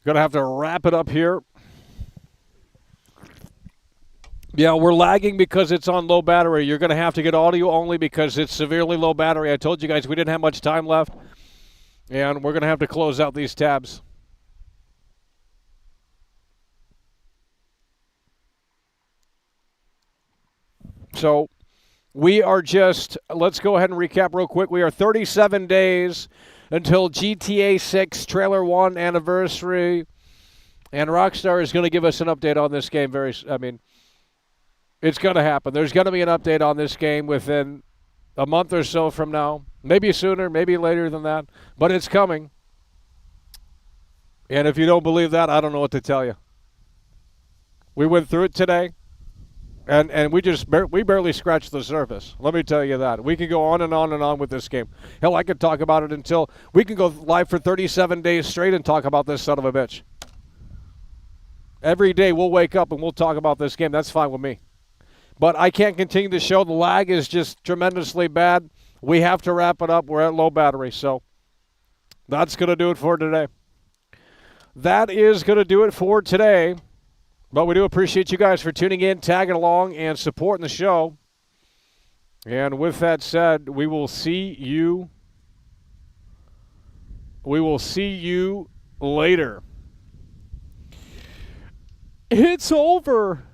C: Going to have to wrap it up here. Yeah, we're lagging because it's on low battery. You're going to have to get audio only because it's severely low battery. I told you guys we didn't have much time left. And we're going to have to close out these tabs. So we are let's go ahead and recap real quick. We are 37 days until GTA 6 Trailer 1 anniversary. And Rockstar is going to give us an update on this game it's going to happen. There's going to be an update on this game within a month or so from now. Maybe sooner, maybe later than that. But it's coming. And if you don't believe that, I don't know what to tell you. We went through it today. And we barely scratched the surface. Let me tell you that. We can go on and on and on with this game. Hell, I could talk about it until we can go live for 37 days straight and talk about this son of a bitch. Every day we'll wake up and we'll talk about this game. That's fine with me. But I can't continue the show. The lag is just tremendously bad. We have to wrap it up. We're at low battery. So that's going to do it for today. That is going to do it for today. But we do appreciate you guys for tuning in, tagging along, and supporting the show. And with that said, we will see you later. It's over.